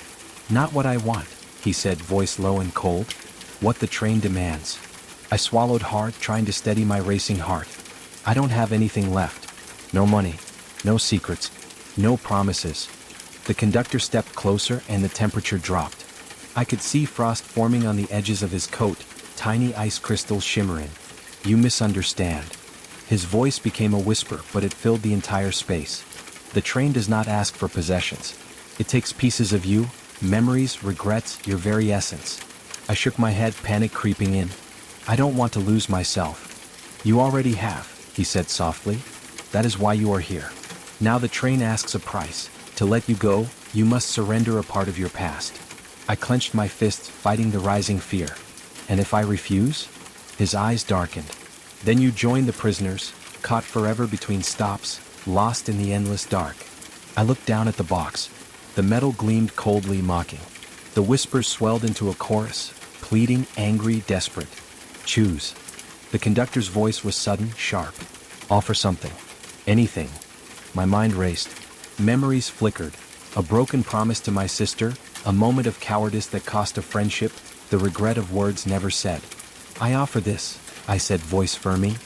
"Not what I want," he said, voice low and cold. "What the train demands." I swallowed hard, trying to steady my racing heart. "I don't have anything left. No money, no secrets, no promises." The conductor stepped closer and the temperature dropped. I could see frost forming on the edges of his coat, tiny ice crystals shimmering. "You misunderstand." His voice became a whisper, but it filled the entire space. "The train does not ask for possessions. It takes pieces of you, memories, regrets, your very essence." I shook my head, panic creeping in. "I don't want to lose myself." "You already have," he said softly. "That is why you are here. Now the train asks a price. To let you go, you must surrender a part of your past." I clenched my fists, fighting the rising fear. "And if I refuse?" His eyes darkened. "Then you join the prisoners, caught forever between stops, lost in the endless dark." I looked down at the box. The metal gleamed coldly, mocking. The whispers swelled into a chorus, pleading, angry, desperate. "Choose." The conductor's voice was sudden, sharp. "Offer something. Anything." My mind raced. Memories flickered. A broken promise to my sister, a moment of cowardice that cost a friendship, the regret of words never said. "I offer this," I said, voice firming.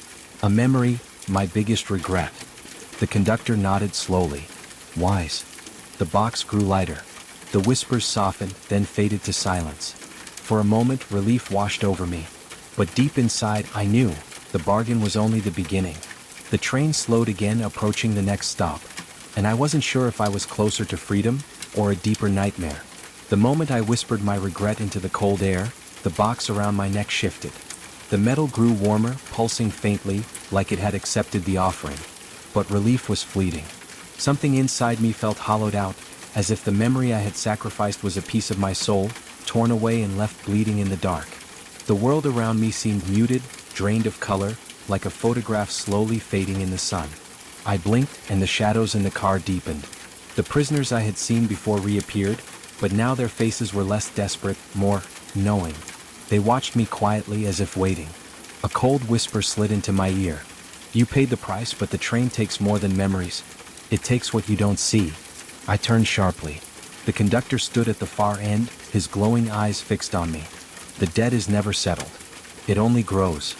"A memory, my biggest regret." The conductor nodded slowly. "Wise." The box grew lighter. The whispers softened, then faded to silence. For a moment, relief washed over me. But deep inside, I knew the bargain was only the beginning. The train slowed again, approaching the next stop. And I wasn't sure if I was closer to freedom or a deeper nightmare. The moment I whispered my regret into the cold air, the box around my neck shifted. The metal grew warmer, pulsing faintly, like it had accepted the offering. But relief was fleeting. Something inside me felt hollowed out, as if the memory I had sacrificed was a piece of my soul, torn away and left bleeding in the dark. The world around me seemed muted, drained of color, like a photograph slowly fading in the sun. I blinked, and the shadows in the car deepened. The prisoners I had seen before reappeared, but now their faces were less desperate, more knowing. They watched me quietly, as if waiting. A cold whisper slid into my ear. "You paid the price, but the train takes more than memories. It takes what you don't see." I turned sharply. The conductor stood at the far end, his glowing eyes fixed on me. "The debt is never settled. It only grows."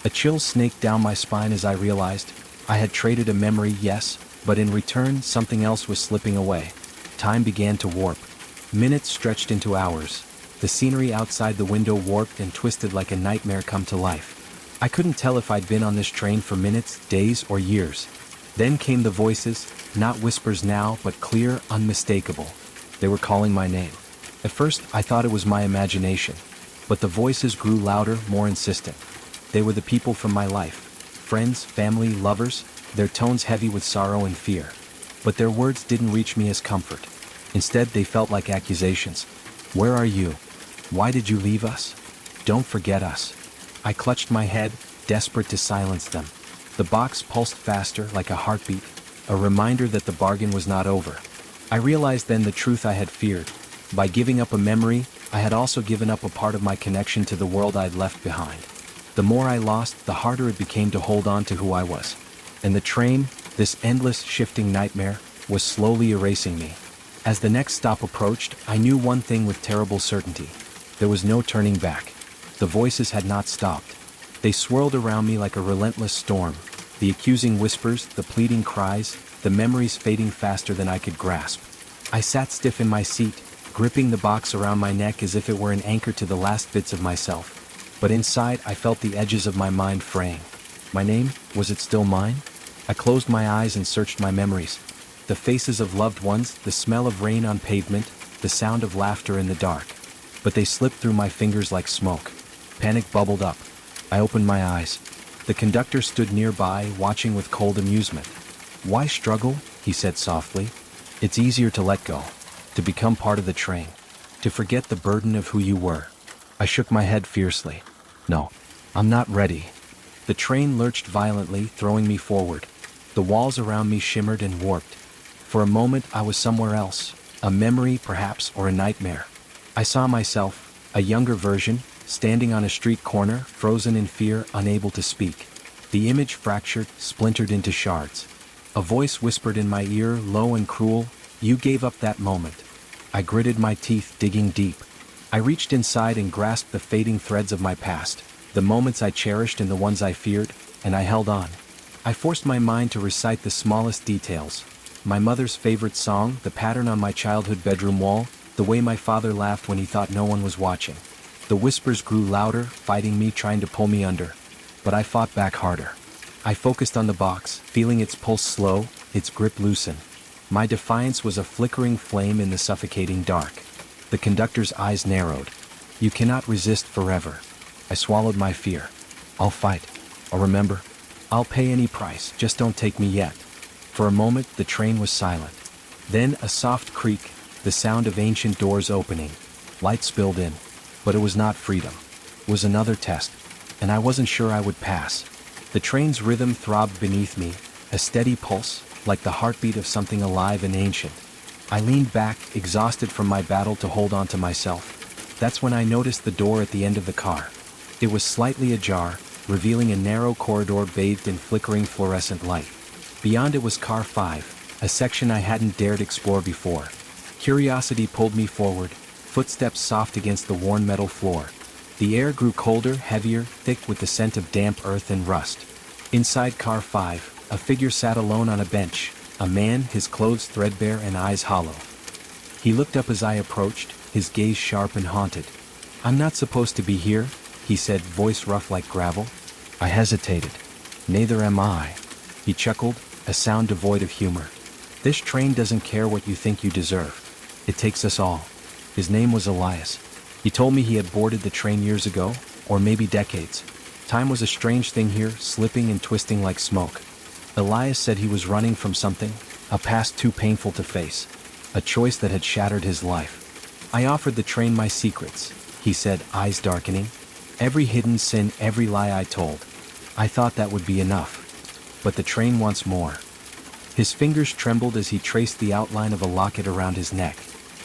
A chill snaked down my spine as I realized I had traded a memory, yes, but in return something else was slipping away. Time began to warp. Minutes stretched into hours. The scenery outside the window warped and twisted like a nightmare come to life. I couldn't tell if I'd been on this train for minutes, days, or years. Then came the voices, not whispers now, but clear, unmistakable. They were calling my name. At first, I thought it was my imagination. But the voices grew louder, more insistent. They were the people from my life. Friends, family, lovers, their tones heavy with sorrow and fear. But their words didn't reach me as comfort. Instead, they felt like accusations. "Where are you? Why did you leave us? Don't forget us." I clutched my head, desperate to silence them. The box pulsed faster, like a heartbeat, a reminder that the bargain was not over. I realized then the truth I had feared. By giving up a memory, I had also given up a part of my connection to the world I'd left behind. The more I lost, the harder it became to hold on to who I was. And the train, this endless, shifting nightmare, was slowly erasing me. As the next stop approached, I knew one thing with terrible certainty. There was no turning back. The voices had not stopped. They swirled around me like a relentless storm. The accusing whispers, the pleading cries, the memories fading faster than I could grasp. I sat stiff in my seat, gripping the box around my neck as if it were an anchor to the last bits of myself. But inside, I felt the edges of my mind fraying. My name, was it still mine? I closed my eyes and searched my memories. The faces of loved ones, the smell of rain on pavement, the sound of laughter in the dark. But they slipped through my fingers like smoke. Panic bubbled up. I opened my eyes. The conductor stood nearby, watching with cold amusement. "Why struggle?" he said softly. "It's easier to let go, to become part of the train, to forget the burden of who you were." I shook my head fiercely. "No, I'm not ready." The train lurched violently, throwing me forward. The walls around me shimmered and warped. For a moment, I was somewhere else, a memory perhaps, or a nightmare. I saw myself, a younger version, standing on a street corner, frozen in fear, unable to speak. The image fractured, splintered into shards. A voice whispered in my ear, low and cruel, "You gave up that moment." I gritted my teeth, digging deep. I reached inside and grasped the fading threads of my past, the moments I cherished and the ones I feared, and I held on. I forced my mind to recite the smallest details. My mother's favorite song, the pattern on my childhood bedroom wall, The way my father laughed when he thought no one was watching. The whispers grew louder, fighting me, trying to pull me under. But I fought back harder. I focused on the box, feeling its pulse slow, its grip loosen. My defiance was a flickering flame in the suffocating dark. The conductor's eyes narrowed. You cannot resist forever. I swallowed my fear. I'll fight. I'll remember. I'll pay any price, just don't take me yet. For a moment, the train was silent. Then a soft creak, the sound of ancient doors opening. Light spilled in. But it was not freedom. It was another test. And I wasn't sure I would pass. The train's rhythm throbbed beneath me, a steady pulse, like the heartbeat of something alive and ancient. I leaned back, exhausted from my battle to hold on to myself. That's when I noticed the door at the end of the car. It was slightly ajar, revealing a narrow corridor bathed in flickering fluorescent light. Beyond it was Car 5, a section I hadn't dared explore before. Curiosity pulled me forward, footsteps soft against the worn metal floor. The air grew colder, heavier, thick with the scent of damp earth and rust. Inside Car 5, a figure sat alone on a bench, a man, his clothes threadbare and eyes hollow. He looked up as I approached, his gaze sharp and haunted. "I'm not supposed to be here," he said, voice rough like gravel. I hesitated. "Neither am I." He chuckled, a sound devoid of humor. "This train doesn't care what you think you deserve. It takes us all." His name was Elias. He told me he had boarded the train years ago, or maybe decades. Time was a strange thing here, slipping and twisting like smoke. Elias said he was running from something, a past too painful to face, a choice that had shattered his life. I offered the train my secrets, he said, eyes darkening. Every hidden sin, every lie I told. I thought that would be enough. But the train wants more. His fingers trembled as he traced the outline of a locket around his neck.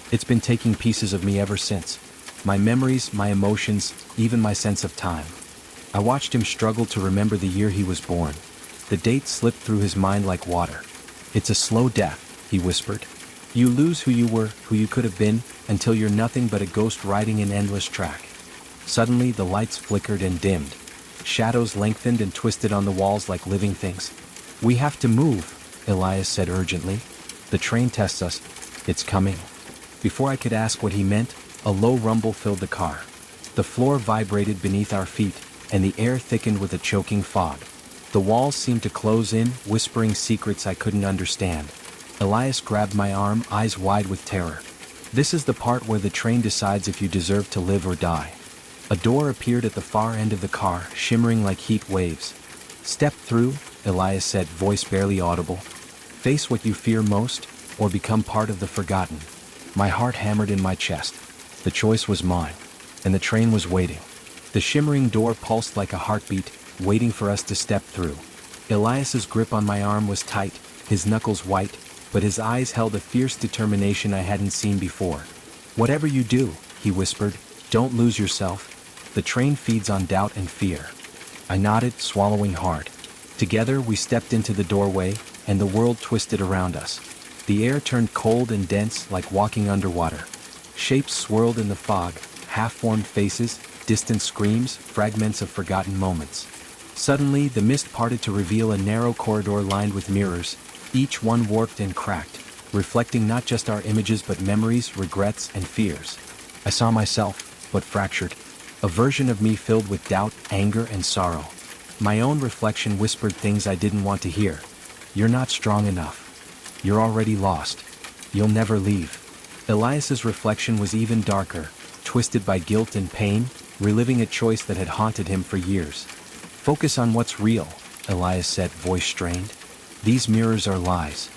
It's been taking pieces of me ever since. My memories, my emotions, even my sense of time. I watched him struggle to remember the year he was born. The date slipped through his mind like water. "It's a slow death," he whispered. "You lose who you were, who you could have been, until you're nothing but a ghost riding an endless track." Suddenly the lights flickered and dimmed. Shadows lengthened and twisted on the walls like living things. "We have to move," Elias said urgently. "The train tests us. It's coming." Before I could ask what he meant, a low rumble filled the car. The floor vibrated beneath our feet, and the air thickened with a choking fog. The walls seemed to close in, whispering secrets I couldn't understand. Elias grabbed my arm, eyes wide with terror. "This is the part where the train decides if you deserve to live or die." A door appeared at the far end of the car, shimmering like heat waves. "Step through," Elias said, voice barely audible. "Face what you fear most, or become part of the forgotten." My heart hammered in my chest. The choice was mine, and the train was waiting. The shimmering door pulsed like a heartbeat, waiting for us to step through. Elias's grip on my arm was tight, his knuckles white, but his eyes held a fierce determination I hadn't seen before. "Whatever you do," he whispered, "don't lose yourself. The train feeds on doubt and fear." I nodded, swallowing hard. Together we stepped into the doorway, and the world twisted around us. The air turned cold and dense, like walking underwater. Shapes swirled in the fog, half-formed faces, distant screams, fragments of forgotten moments. Suddenly, the mist parted to reveal a narrow corridor lined with mirrors, each one warped and cracked, reflecting not just our images but memories, regrets, and fears. I saw myself, but fractured. A version of me filled with doubt, anger, and sorrow. My own reflection whispered things I didn't want to hear. "You're not strong enough. You're already lost. You'll never leave." Elias's reflection was even darker, twisted by guilt and pain, reliving a choice that had haunted him for years. "Focus on what's real," Elias said, voice strained. "These mirrors are lies."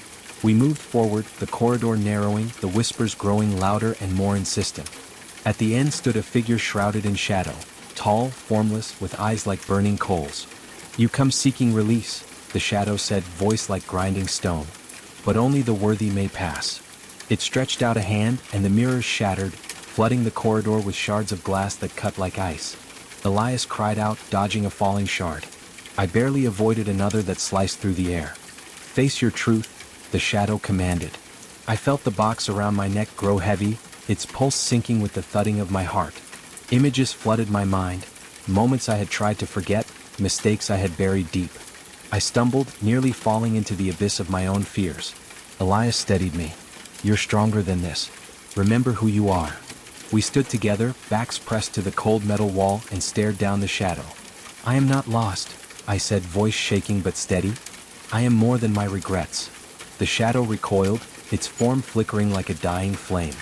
We moved forward, the corridor narrowing, the whispers growing louder and more insistent. At the end stood a figure shrouded in shadow, tall, formless, with eyes like burning coals. "You come seeking release," the shadow said, voice like grinding stone. "But only the worthy may pass." It stretched out a hand, and the mirrors shattered, flooding the corridor with shards of glass that cut like ice. Elias cried out, dodging a falling shard. I barely avoided another that sliced through the air. "Face your truth," the shadow commanded. I felt the box around my neck grow heavy, its pulse sinking with the thudding of my heart. Images flooded my mind, moments I had tried to forget, mistakes I had buried deep. I stumbled, nearly falling into the abyss of my own fears. Elias steadied me. "You're stronger than this. Remember who you are. We stood together, backs pressed to the cold metal wall, and stared down the shadow. I am not lost, I said, voice shaking but steady. I am more than my regrets. The shadow recoiled, its form flickering like a dying flame.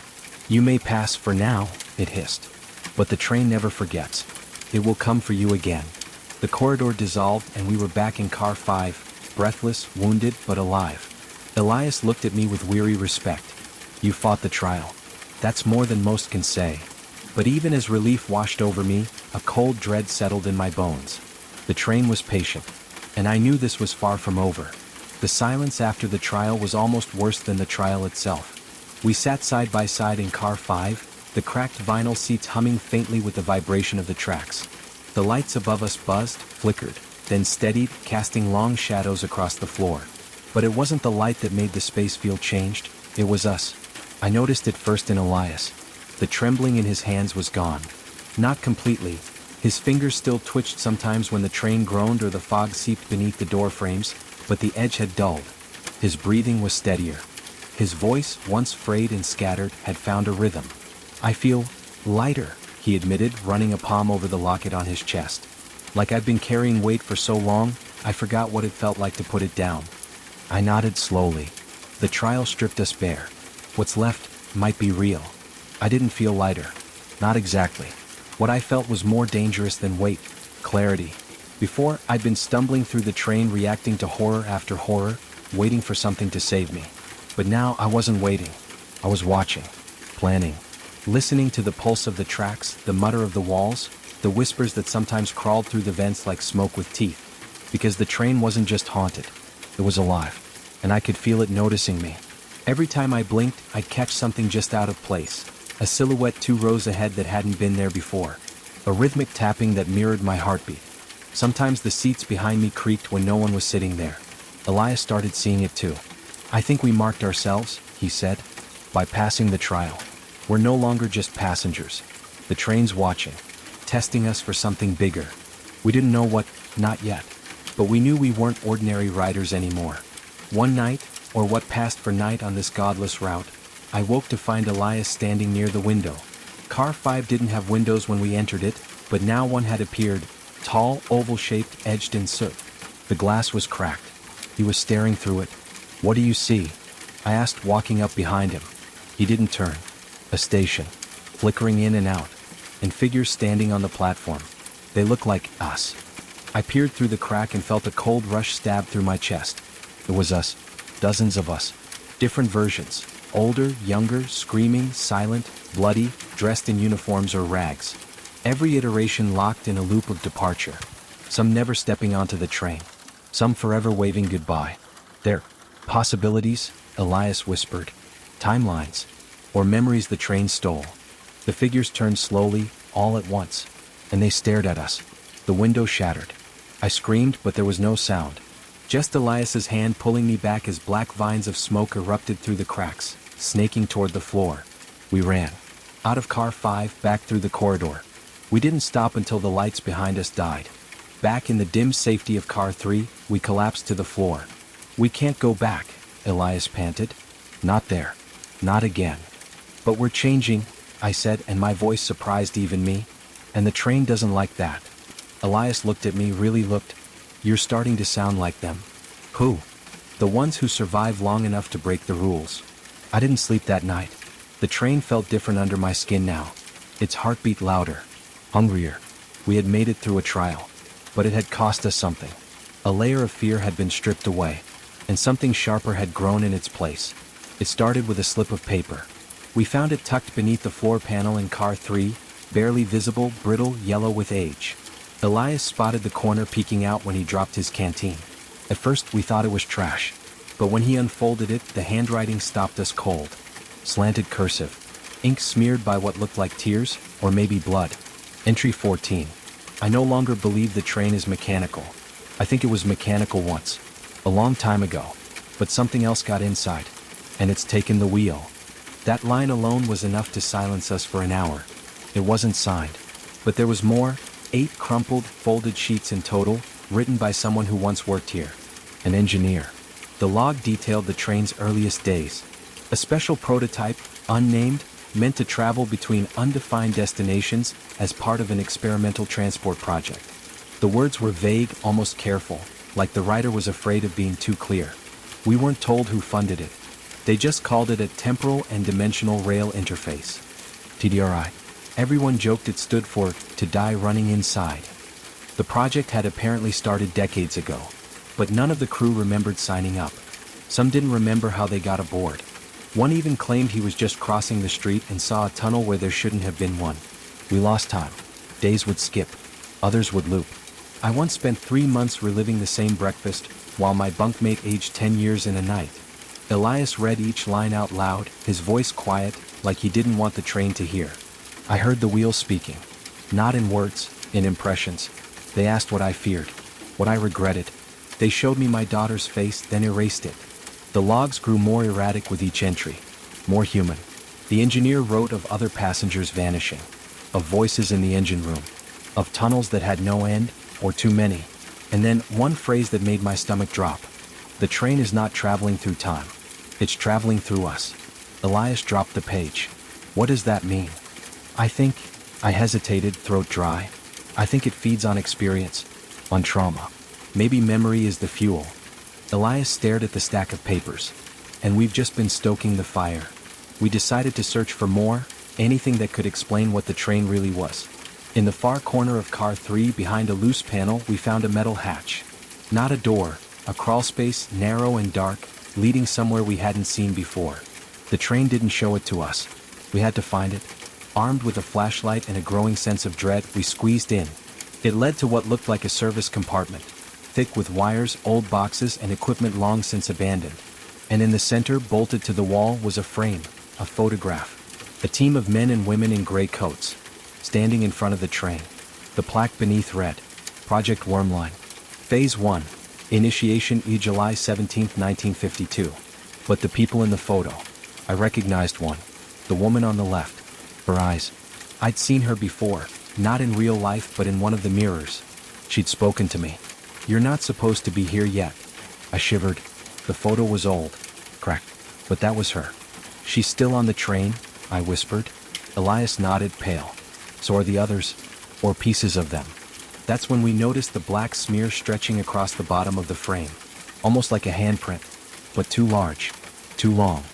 You may pass for now, it hissed. But the train never forgets. It will come for you again. The corridor dissolved and we were back in car 5, breathless, wounded, but alive. Elias looked at me with weary respect. You fought the trial. That's more than most can say. But even as relief washed over me, a cold dread settled in my bones. The train was patient, and I knew this was far from over. The silence after the trial was almost worse than the trial itself. We sat side by side in car 5, the cracked vinyl seats humming faintly with the vibration of the tracks. The lights above us buzzed, flickered, then steadied, casting long shadows across the floor. But it wasn't the light that made the space feel changed, it was us. I noticed it first in Elias. The trembling in his hands was gone. Not completely. His fingers still twitched sometimes when the train groaned or the fog seeped beneath the door frames, but the edge had dulled. His breathing was steadier. His voice, once frayed and scattered, had found a rhythm. I feel lighter, he admitted, running a palm over the locket on his chest. Like I'd been carrying weight for so long, I forgot what it felt like to put it down. I nodded slowly. The trial stripped us bare. What's left might be real. I didn't feel lighter. Not exactly. What I felt was more dangerous than weight, clarity. Before, I'd been stumbling through the train, reacting to horror after horror, waiting for something to save me. But now I wasn't waiting. I was watching, planning, listening to the pulse of the tracks, the mutter of the walls, the whispers that sometimes crawled through the vents like smoke with teeth. Because the train wasn't just haunted. It was alive, and I could feel it noticing me. Every time I blinked, I'd catch something just out of place. A silhouette 2 rows ahead that hadn't been there before. A rhythmic tapping that mirrored my heartbeat. Sometimes the seats behind me creaked when no one was sitting there. Elias started seeing it too. I think we marked ourselves, he said, by passing the trial. We're no longer just passengers. The train's watching, testing us for something bigger. We didn't know what, not yet. But we knew we weren't ordinary riders anymore. One night, or what passed for night on this godless route, I woke to find Elias standing near the window. Car 5 didn't have windows when we entered it, but now one had appeared, tall, oval-shaped, edged in soot. The glass was cracked. He was staring through it. What do you see? I asked, walking up behind him. He didn't turn. A station, flickering in and out, and figures standing on the platform. They looked like us. I peered through the crack and felt a cold rush stab through my chest. It was us. Dozens of us. Different versions. Older, younger, screaming, silent, bloody, dressed in uniforms or rags. Every iteration locked in a loop of departure. Some never stepping onto the train. Some forever waving goodbye. There. Possibilities, Elias whispered. Timelines. Or memories the train stole. The figures turned slowly, all at once. And they stared at us. The window shattered. I screamed, but there was no sound. Just Elias's hand pulling me back as black vines of smoke erupted through the cracks, snaking toward the floor. We ran. Out of car 5, back through the corridor. We didn't stop until the lights behind us died. Back in the dim safety of car 3, we collapsed to the floor. We can't go back, Elias panted. Not there. Not again. But we're changing, I said, and my voice surprised even me. And the train doesn't like that. Elias looked at me, really looked. You're starting to sound like them. Who? The ones who survive long enough to break the rules. I didn't sleep that night. The train felt different under my skin now. Its heartbeat louder. Hungrier. We had made it through a trial. But it had cost us something. A layer of fear had been stripped away. And something sharper had grown in its place. It started with a slip of paper. We found it tucked beneath the floor panel in car 3, barely visible, brittle, yellow with age. Elias spotted the corner peeking out when he dropped his canteen. At first we thought it was trash. But when he unfolded it, the handwriting stopped us cold. Slanted cursive. Ink smeared by what looked like tears, or maybe blood. Entry 14. I no longer believe the train is mechanical. I think it was mechanical once. A long time ago. But something else got inside. And it's taken the wheel. That line alone was enough to silence us for an hour. It wasn't signed. But there was more. 8 crumpled, folded sheets in total, written by someone who once worked here. An engineer. The log detailed the train's earliest days. A special prototype, unnamed, meant to travel between undefined destinations as part of an experimental transport project. The words were vague, almost careful, like the writer was afraid of being too clear. We weren't told who funded it. They just called it a temporal and dimensional rail interface. TDRI. Everyone joked it stood for "to die running inside." The project had apparently started decades ago, but none of the crew remembered signing up. Some didn't remember how they got aboard. One even claimed he was just crossing the street and saw a tunnel where there shouldn't have been one. We lost time. Days would skip. Others would loop. I once spent 3 months reliving the same breakfast, while my bunkmate aged 10 years in a night. Elias read each line out loud, his voice quiet, like he didn't want the train to hear. I heard the wheels speaking. Not in words, in impressions. They asked what I feared, what I regretted. They showed me my daughter's face, then erased it. The logs grew more erratic with each entry, more human. The engineer wrote of other passengers vanishing, of voices in the engine room, of tunnels that had no end, or too many. And then one phrase that made my stomach drop. The train is not traveling through time. It's traveling through us. Elias dropped the page. What does that mean? I hesitated, throat dry. I think it feeds on experience, on trauma. Maybe memory is the fuel. Elias stared at the stack of papers. And we've just been stoking the fire. We decided to search for more, anything that could explain what the train really was. In the far corner of car 3, behind a loose panel, we found a metal hatch. Not a door, a crawl space, narrow and dark, leading somewhere we hadn't seen before. The train didn't show it to us. We had to find it. Armed with a flashlight and a growing sense of dread, we squeezed in. It led to what looked like a service compartment, thick with wires, old boxes, and equipment long since abandoned. And in the center, bolted to the wall, was a frame, a photograph. A team of men and women in gray coats, standing in front of the train. The plaque beneath read, Project Wormline. Phase 1. Initiation July 17, 1952. But the people in the photo. I recognized one. The woman on the left. Her eyes. I'd seen her before, not in real life but in one of the mirrors. She'd spoken to me. You're not supposed to be here yet. I shivered. The photo was old. Cracked. But that was her. She's still on the train, I whispered. Elias nodded, pale. So are the others. Or pieces of them. That's when we noticed the black smear stretching across the bottom of the frame. Almost like a handprint. But too large. Too long.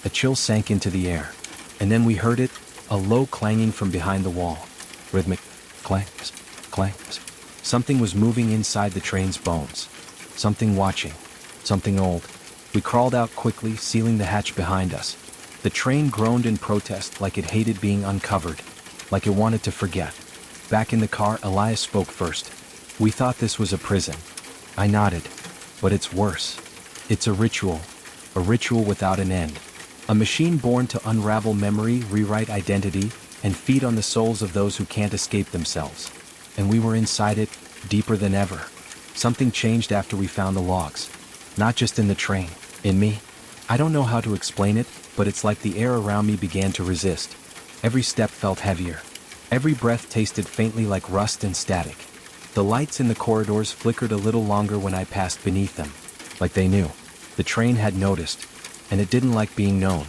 A chill sank into the air. And then we heard it, a low clanging from behind the wall. Rhythmic clangs, clangs. Something was moving inside the train's bones. Something watching. Something old. We crawled out quickly, sealing the hatch behind us. The train groaned in protest, like it hated being uncovered. Like it wanted to forget. Back in the car, Elias spoke first. We thought this was a prison. I nodded. But it's worse. It's a ritual without an end. A machine born to unravel memory, rewrite identity, and feed on the souls of those who can't escape themselves. And we were inside it, deeper than ever. Something changed after we found the logs. Not just in the train, in me. I don't know how to explain it, but it's like the air around me began to resist. Every step felt heavier. Every breath tasted faintly like rust and static. The lights in the corridors flickered a little longer when I passed beneath them. Like they knew. The train had noticed. And it didn't like being known.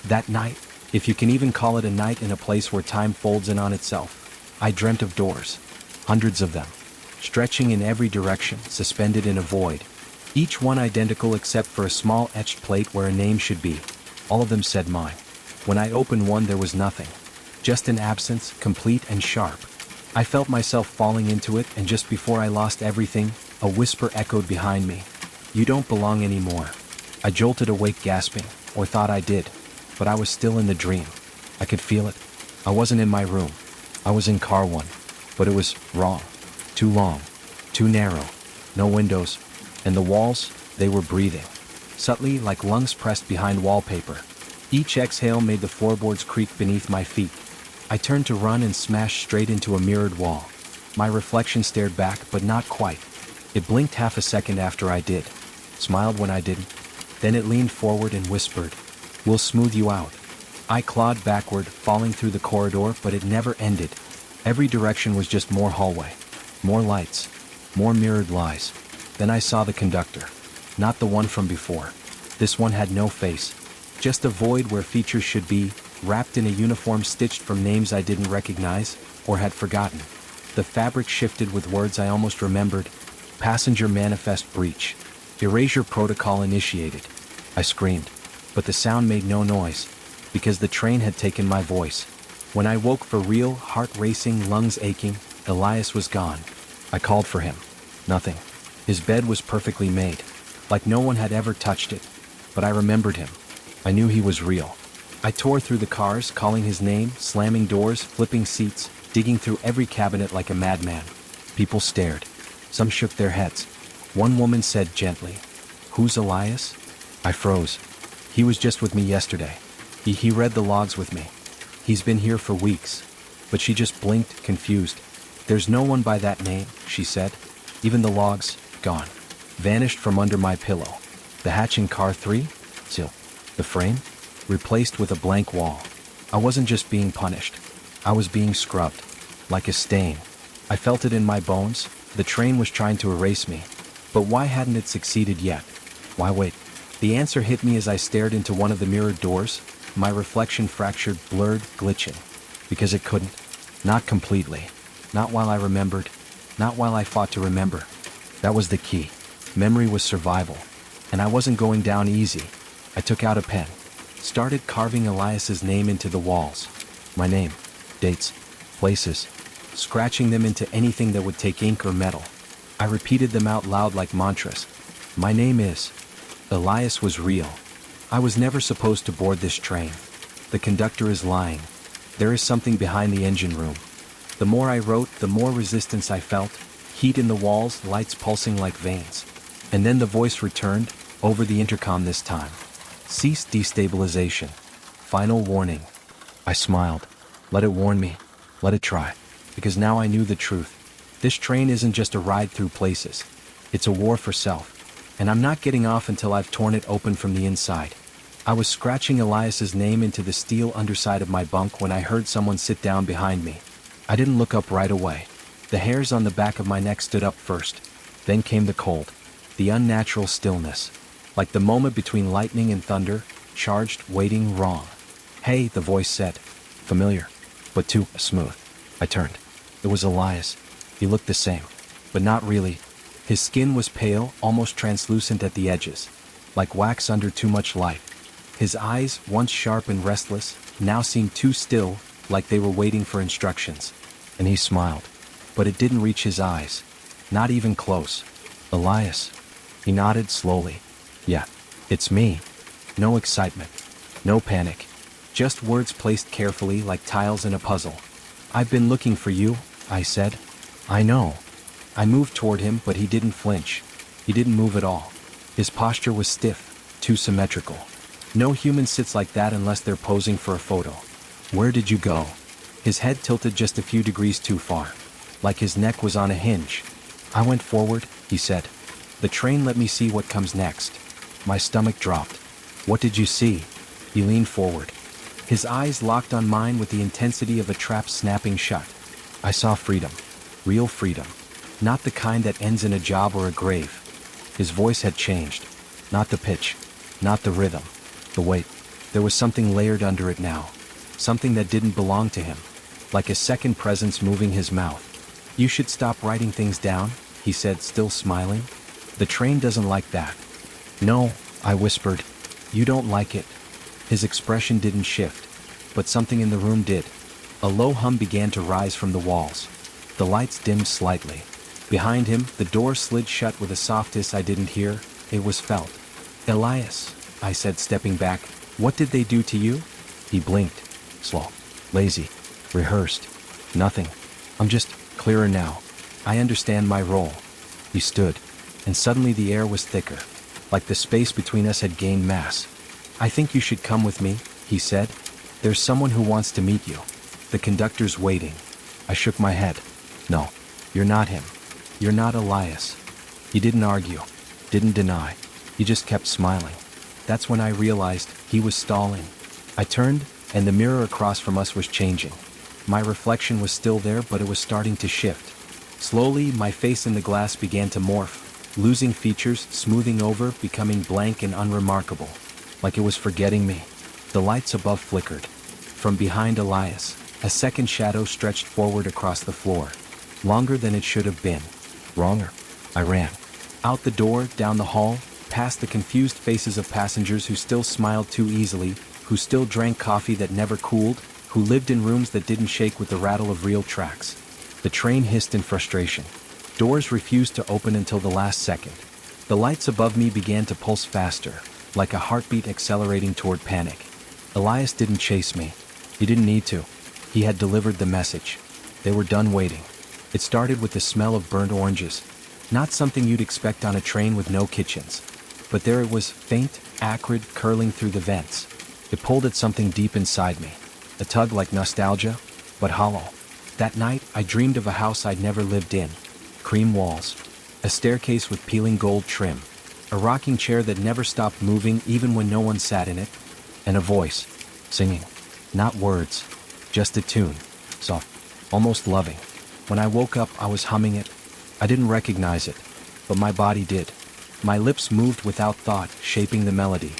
That night, if you can even call it a night in a place where time folds in on itself, I dreamt of doors. Hundreds of them. Stretching in every direction, suspended in a void. Each one identical except for a small etched plate where a name should be. All of them said mine. When I opened one, there was nothing. Just an absence, complete and sharp. I felt myself falling into it, and just before I lost everything, a whisper echoed behind me. You don't belong anymore. I jolted awake gasping, or thought I did, but I was still in the dream. I could feel it. I wasn't in my room. I was in car 1, but it was wrong. Too long. Too narrow. No windows. And the walls, they were breathing. Subtly, like lungs pressed behind wallpaper. Each exhale made the floorboards creak beneath my feet. I turned to run and smashed straight into a mirrored wall. My reflection stared back, but not quite. It blinked half a second after I did. Smiled when I didn't. Then it leaned forward and whispered, "We'll smooth you out." I clawed backward, falling through the corridor, but it never ended. Every direction was just more hallway. More lights. More mirrored lies. Then I saw the conductor. Not the one from before. This one had no face. Just a void where features should be, wrapped in a uniform stitched from names I didn't recognize or had forgotten. The fabric shifted with words I almost remembered. Passenger manifest breach. Erasure protocol initiated. I screamed, but the sound made no noise, because the train had taken my voice. When I woke for real, heart racing, lungs aching, Elias was gone. I called for him. Nothing. His bed was perfectly made, like no one had ever touched it. But I remembered him. I knew he was real. I tore through the cars, calling his name, slamming doors, flipping seats, digging through every cabinet like a madman. People stared. Some shook their heads. One woman said gently, "Who's Elias?" I froze. He was just with me yesterday. He read the logs with me. He's been here for weeks. But she just blinked, confused. "There's no one by that name," she said. "Even the logs, gone. Vanished from under my pillow. The hatch in car 3? Still. The frame? Replaced with a blank wall. I wasn't just being punished. I was being scrubbed. Like a stain. I felt it in my bones. The train was trying to erase me. But why hadn't it succeeded yet? Why wait? The answer hit me as I stared into one of the mirrored doors. My reflection fractured, blurred, glitching. Because it couldn't. Not completely. Not while I remembered. Not while I fought to remember. That was the key. Memory was survival. And I wasn't going down easy. I took out a pen. Started carving Elias's name into the walls. My name. Dates. Places. Scratching them into anything that would take ink or metal. I repeated them out loud like mantras. My name is. Elias was real. I was never supposed to board this train. The conductor is lying. There is something behind the engine room. The more I wrote, the more resistance I felt. Heat in the walls, lights pulsing like veins. And then the voice returned, over the intercom this time. Cease destabilization. Final warning. I smiled. Let it warn me. Let it try. Because now I knew the truth. This train isn't just a ride through places. It's a war for self. And I'm not getting off until I've torn it open from the inside. I was scratching Elias's name into the steel underside of my bunk when I heard someone sit down behind me. I didn't look up right away. The hairs on the back of my neck stood up first. Then came the cold. The unnatural stillness. Like the moment between lightning and thunder, charged, waiting, wrong. "Hey," the voice said. Familiar, but too smooth. I turned. It was Elias. He looked the same, but not really. His skin was pale, almost translucent at the edges, like wax under too much light. His eyes, once sharp and restless, now seemed too still, like they were waiting for instructions. And he smiled. But it didn't reach his eyes. Not even close. "Elias." He nodded slowly. "Yeah, it's me." No excitement. No panic. Just words placed carefully like tiles in a puzzle. "I've been looking for you," I said. "I know." I moved toward him, but he didn't flinch. He didn't move at all. His posture was stiff, too symmetrical. No human sits like that unless they're posing for a photo. "Where did you go?" His head tilted just a few degrees too far. Like his neck was on a hinge. "I went forward," he said. "The train let me see what comes next." My stomach dropped. "What did you see?" He leaned forward. His eyes locked on mine with the intensity of a trap snapping shut. "I saw freedom. Real freedom. Not the kind that ends in a job or a grave." His voice had changed. Not the pitch. Not the rhythm. The weight. There was something layered under it now. Something that didn't belong to him. Like a second presence moving his mouth. "You should stop writing things down," he said, still smiling. "The train doesn't like that." "No," I whispered. "You don't like it." His expression didn't shift. But something in the room did. A low hum began to rise from the walls. The lights dimmed slightly. Behind him, the door slid shut with a softness I didn't hear. It was felt. "Elias," I said, stepping back. "What did they do to you?" He blinked. Slow. Lazy. Rehearsed. "Nothing. I'm just clearer now. I understand my role." He stood. And suddenly the air was thicker. Like the space between us had gained mass. "I think you should come with me," he said. "There's someone who wants to meet you. The conductor's waiting." I shook my head. "No, you're not him. You're not Elias." He didn't argue. Didn't deny. He just kept smiling. That's when I realized he was stalling. I turned, and the mirror across from us was changing. My reflection was still there, but it was starting to shift. Slowly, my face in the glass began to morph, losing features, smoothing over, becoming blank and unremarkable. Like it was forgetting me. The lights above flickered. From behind Elias, a second shadow stretched forward across the floor. Longer than it should have been. Wronger. I ran. Out the door, down the hall, past the confused faces of passengers who still smiled too easily, who still drank coffee that never cooled, who lived in rooms that didn't shake with the rattle of real tracks. The train hissed in frustration. Doors refused to open until the last second. The lights above me began to pulse faster, like a heartbeat accelerating toward panic. Elias didn't chase me. He didn't need to. He had delivered the message. They were done waiting. It started with the smell of burnt oranges. Not something you'd expect on a train with no kitchens. But there it was, faint, acrid, curling through the vents. It pulled at something deep inside me. A tug like nostalgia, but hollow. That night, I dreamed of a house I'd never lived in. Cream walls. A staircase with peeling gold trim. A rocking chair that never stopped moving even when no one sat in it. And a voice. Singing. Not words. Just a tune. Soft. Almost loving. When I woke up, I was humming it. I didn't recognize it. But my body did. My lips moved without thought, shaping the melody.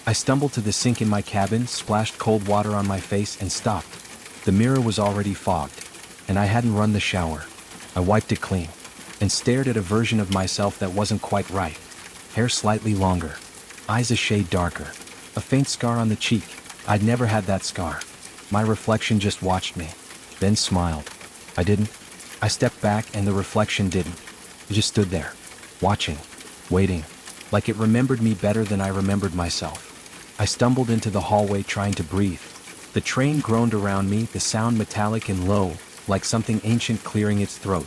I stumbled to the sink in my cabin, splashed cold water on my face, and stopped. The mirror was already fogged. And I hadn't run the shower. I wiped it clean. And stared at a version of myself that wasn't quite right. Hair slightly longer. Eyes a shade darker. A faint scar on the cheek. I'd never had that scar. My reflection just watched me. Then smiled. I didn't. I stepped back and the reflection didn't. It just stood there. Watching. Waiting. Like it remembered me better than I remembered myself. I stumbled into the hallway trying to breathe. The train groaned around me, the sound metallic and low, like something ancient clearing its throat.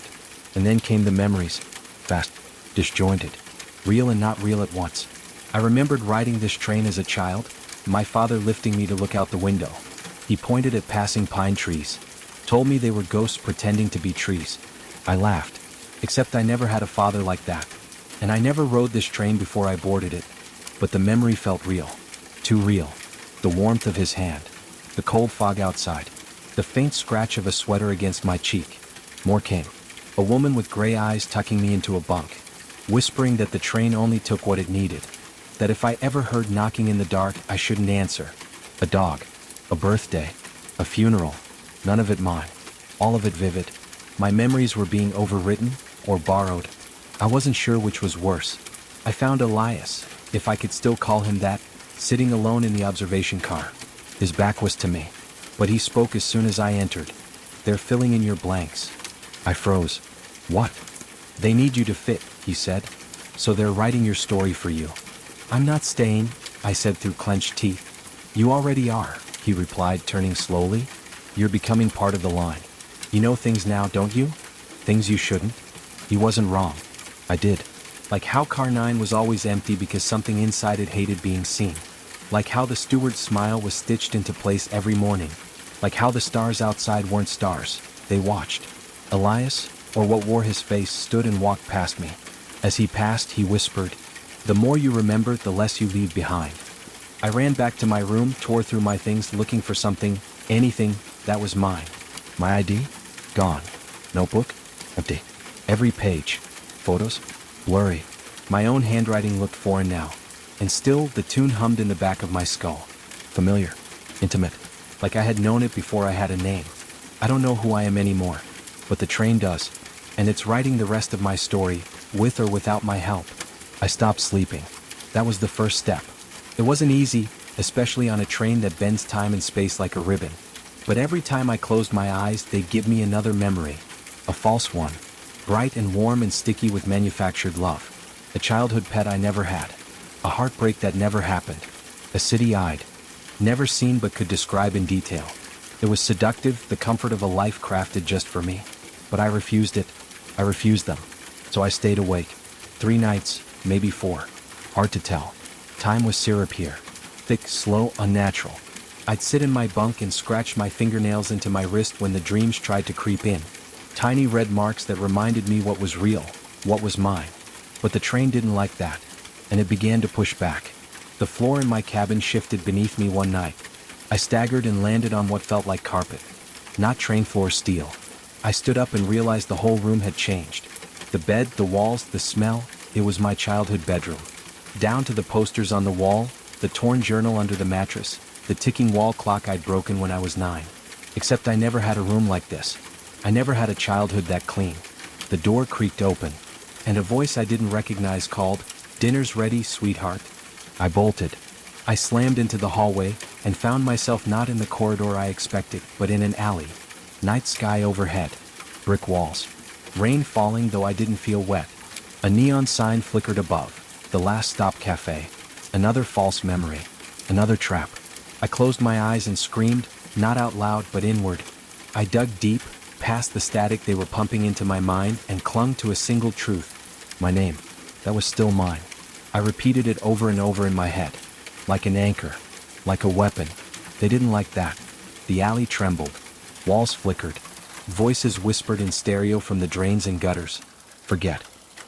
And then came the memories. Fast. Disjointed. Real and not real at once. I remembered riding this train as a child, my father lifting me to look out the window. He pointed at passing pine trees. Told me they were ghosts pretending to be trees. I laughed. Except I never had a father like that. And I never rode this train before I boarded it. But the memory felt real. Too real. The warmth of his hand. The cold fog outside. The faint scratch of a sweater against my cheek. More came. A woman with gray eyes tucking me into a bunk. Whispering that the train only took what it needed. That if I ever heard knocking in the dark, I shouldn't answer. A dog. A birthday. A funeral. None of it mine. All of it vivid. My memories were being overwritten or borrowed. I wasn't sure which was worse. I found Elias, if I could still call him that, sitting alone in the observation car. His back was to me. But he spoke as soon as I entered. They're filling in your blanks. I froze. What? They need you to fit, he said. So they're writing your story for you. I'm not staying, I said through clenched teeth. You already are, he replied, turning slowly. You're becoming part of the line. You know things now, don't you? Things you shouldn't. He wasn't wrong. I did. Like how car 9 was always empty because something inside it hated being seen. Like how the steward's smile was stitched into place every morning. Like how the stars outside weren't stars. They watched. Elias, or what wore his face, stood and walked past me. As he passed, he whispered, "The more you remember, the less you leave behind." I ran back to my room, tore through my things, looking for something, anything, that was mine. My ID? Gone. Notebook? Empty. Every page. Photos? Blurry. My own handwriting looked foreign now. And still, the tune hummed in the back of my skull. Familiar. Intimate. Like I had known it before I had a name. I don't know who I am anymore. But the train does. And it's writing the rest of my story, with or without my help. I stopped sleeping. That was the first step. It wasn't easy, especially on a train that bends time and space like a ribbon. But every time I closed my eyes, they'd give me another memory. A false one. Bright and warm and sticky with manufactured love. A childhood pet I never had. A heartbreak that never happened. A city I'd never seen but could describe in detail. It was seductive, the comfort of a life crafted just for me. But I refused it. I refused them. So I stayed awake. 3 nights, maybe 4. Hard to tell. Time was syrup here. Thick, slow, unnatural. I'd sit in my bunk and scratch my fingernails into my wrist when the dreams tried to creep in. Tiny red marks that reminded me what was real, what was mine. But the train didn't like that, and it began to push back. The floor in my cabin shifted beneath me one night. I staggered and landed on what felt like carpet. Not train floor steel. I stood up and realized the whole room had changed. The bed, the walls, the smell, it was my childhood bedroom. Down to the posters on the wall, the torn journal under the mattress, the ticking wall clock I'd broken when I was 9. Except I never had a room like this. I never had a childhood that clean. The door creaked open, and a voice I didn't recognize called, "Dinner's ready, sweetheart." I bolted. I slammed into the hallway, and found myself not in the corridor I expected, but in an alley. Night sky overhead. Brick walls. Rain falling though I didn't feel wet. A neon sign flickered above. The Last Stop Cafe. Another false memory. Another trap. I closed my eyes and screamed, not out loud but inward. I dug deep, past the static they were pumping into my mind, and clung to a single truth. My name. That was still mine. I repeated it over and over in my head. Like an anchor. Like a weapon. They didn't like that. The alley trembled. Walls flickered. Voices whispered in stereo from the drains and gutters. Forget.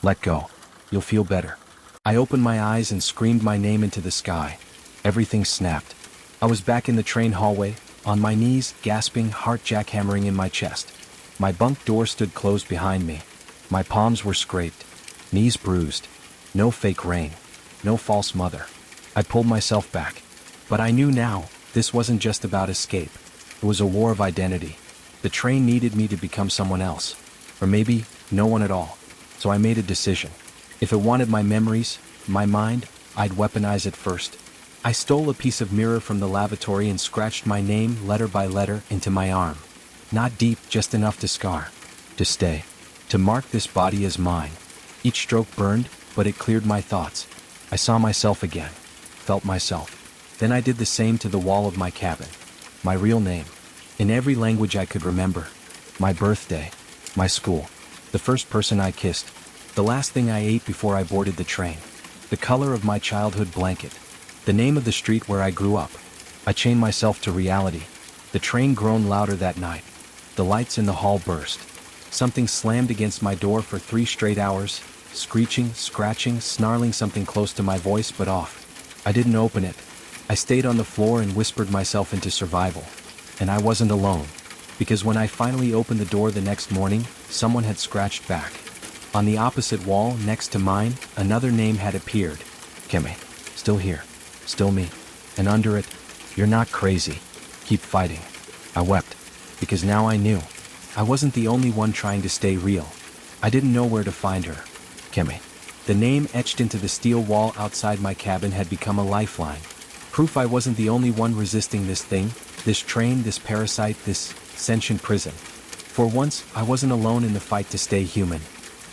Let go. You'll feel better. I opened my eyes and screamed my name into the sky. Everything snapped. I was back in the train hallway, on my knees, gasping, heart jackhammering in my chest. My bunk door stood closed behind me. My palms were scraped. Knees bruised. No fake rain. No false mother. I pulled myself back. But I knew now, this wasn't just about escape. It was a war of identity. The train needed me to become someone else. Or maybe, no one at all. So I made a decision. If it wanted my memories, my mind, I'd weaponize it first. I stole a piece of mirror from the lavatory and scratched my name, letter by letter, into my arm. Not deep, just enough to scar. To stay. To mark this body as mine. Each stroke burned, but it cleared my thoughts. I saw myself again. Felt myself. Then I did the same to the wall of my cabin. My real name. In every language I could remember. My birthday. My school. The first person I kissed. The last thing I ate before I boarded the train. The color of my childhood blanket. The name of the street where I grew up. I chained myself to reality. The train groaned louder that night. The lights in the hall burst. Something slammed against my door for 3 straight hours, screeching, scratching, snarling something close to my voice but off. I didn't open it. I stayed on the floor and whispered myself into survival. And I wasn't alone. Because when I finally opened the door the next morning, someone had scratched back. On the opposite wall, next to mine, another name had appeared. Kemi. Still here. Still me. And under it, "You're not crazy. Keep fighting." I wept. Because now I knew. I wasn't the only one trying to stay real. I didn't know where to find her. Kemi. The name etched into the steel wall outside my cabin had become a lifeline. Proof I wasn't the only one resisting this thing, this train, this parasite, this sentient prison. For once, I wasn't alone in the fight to stay human.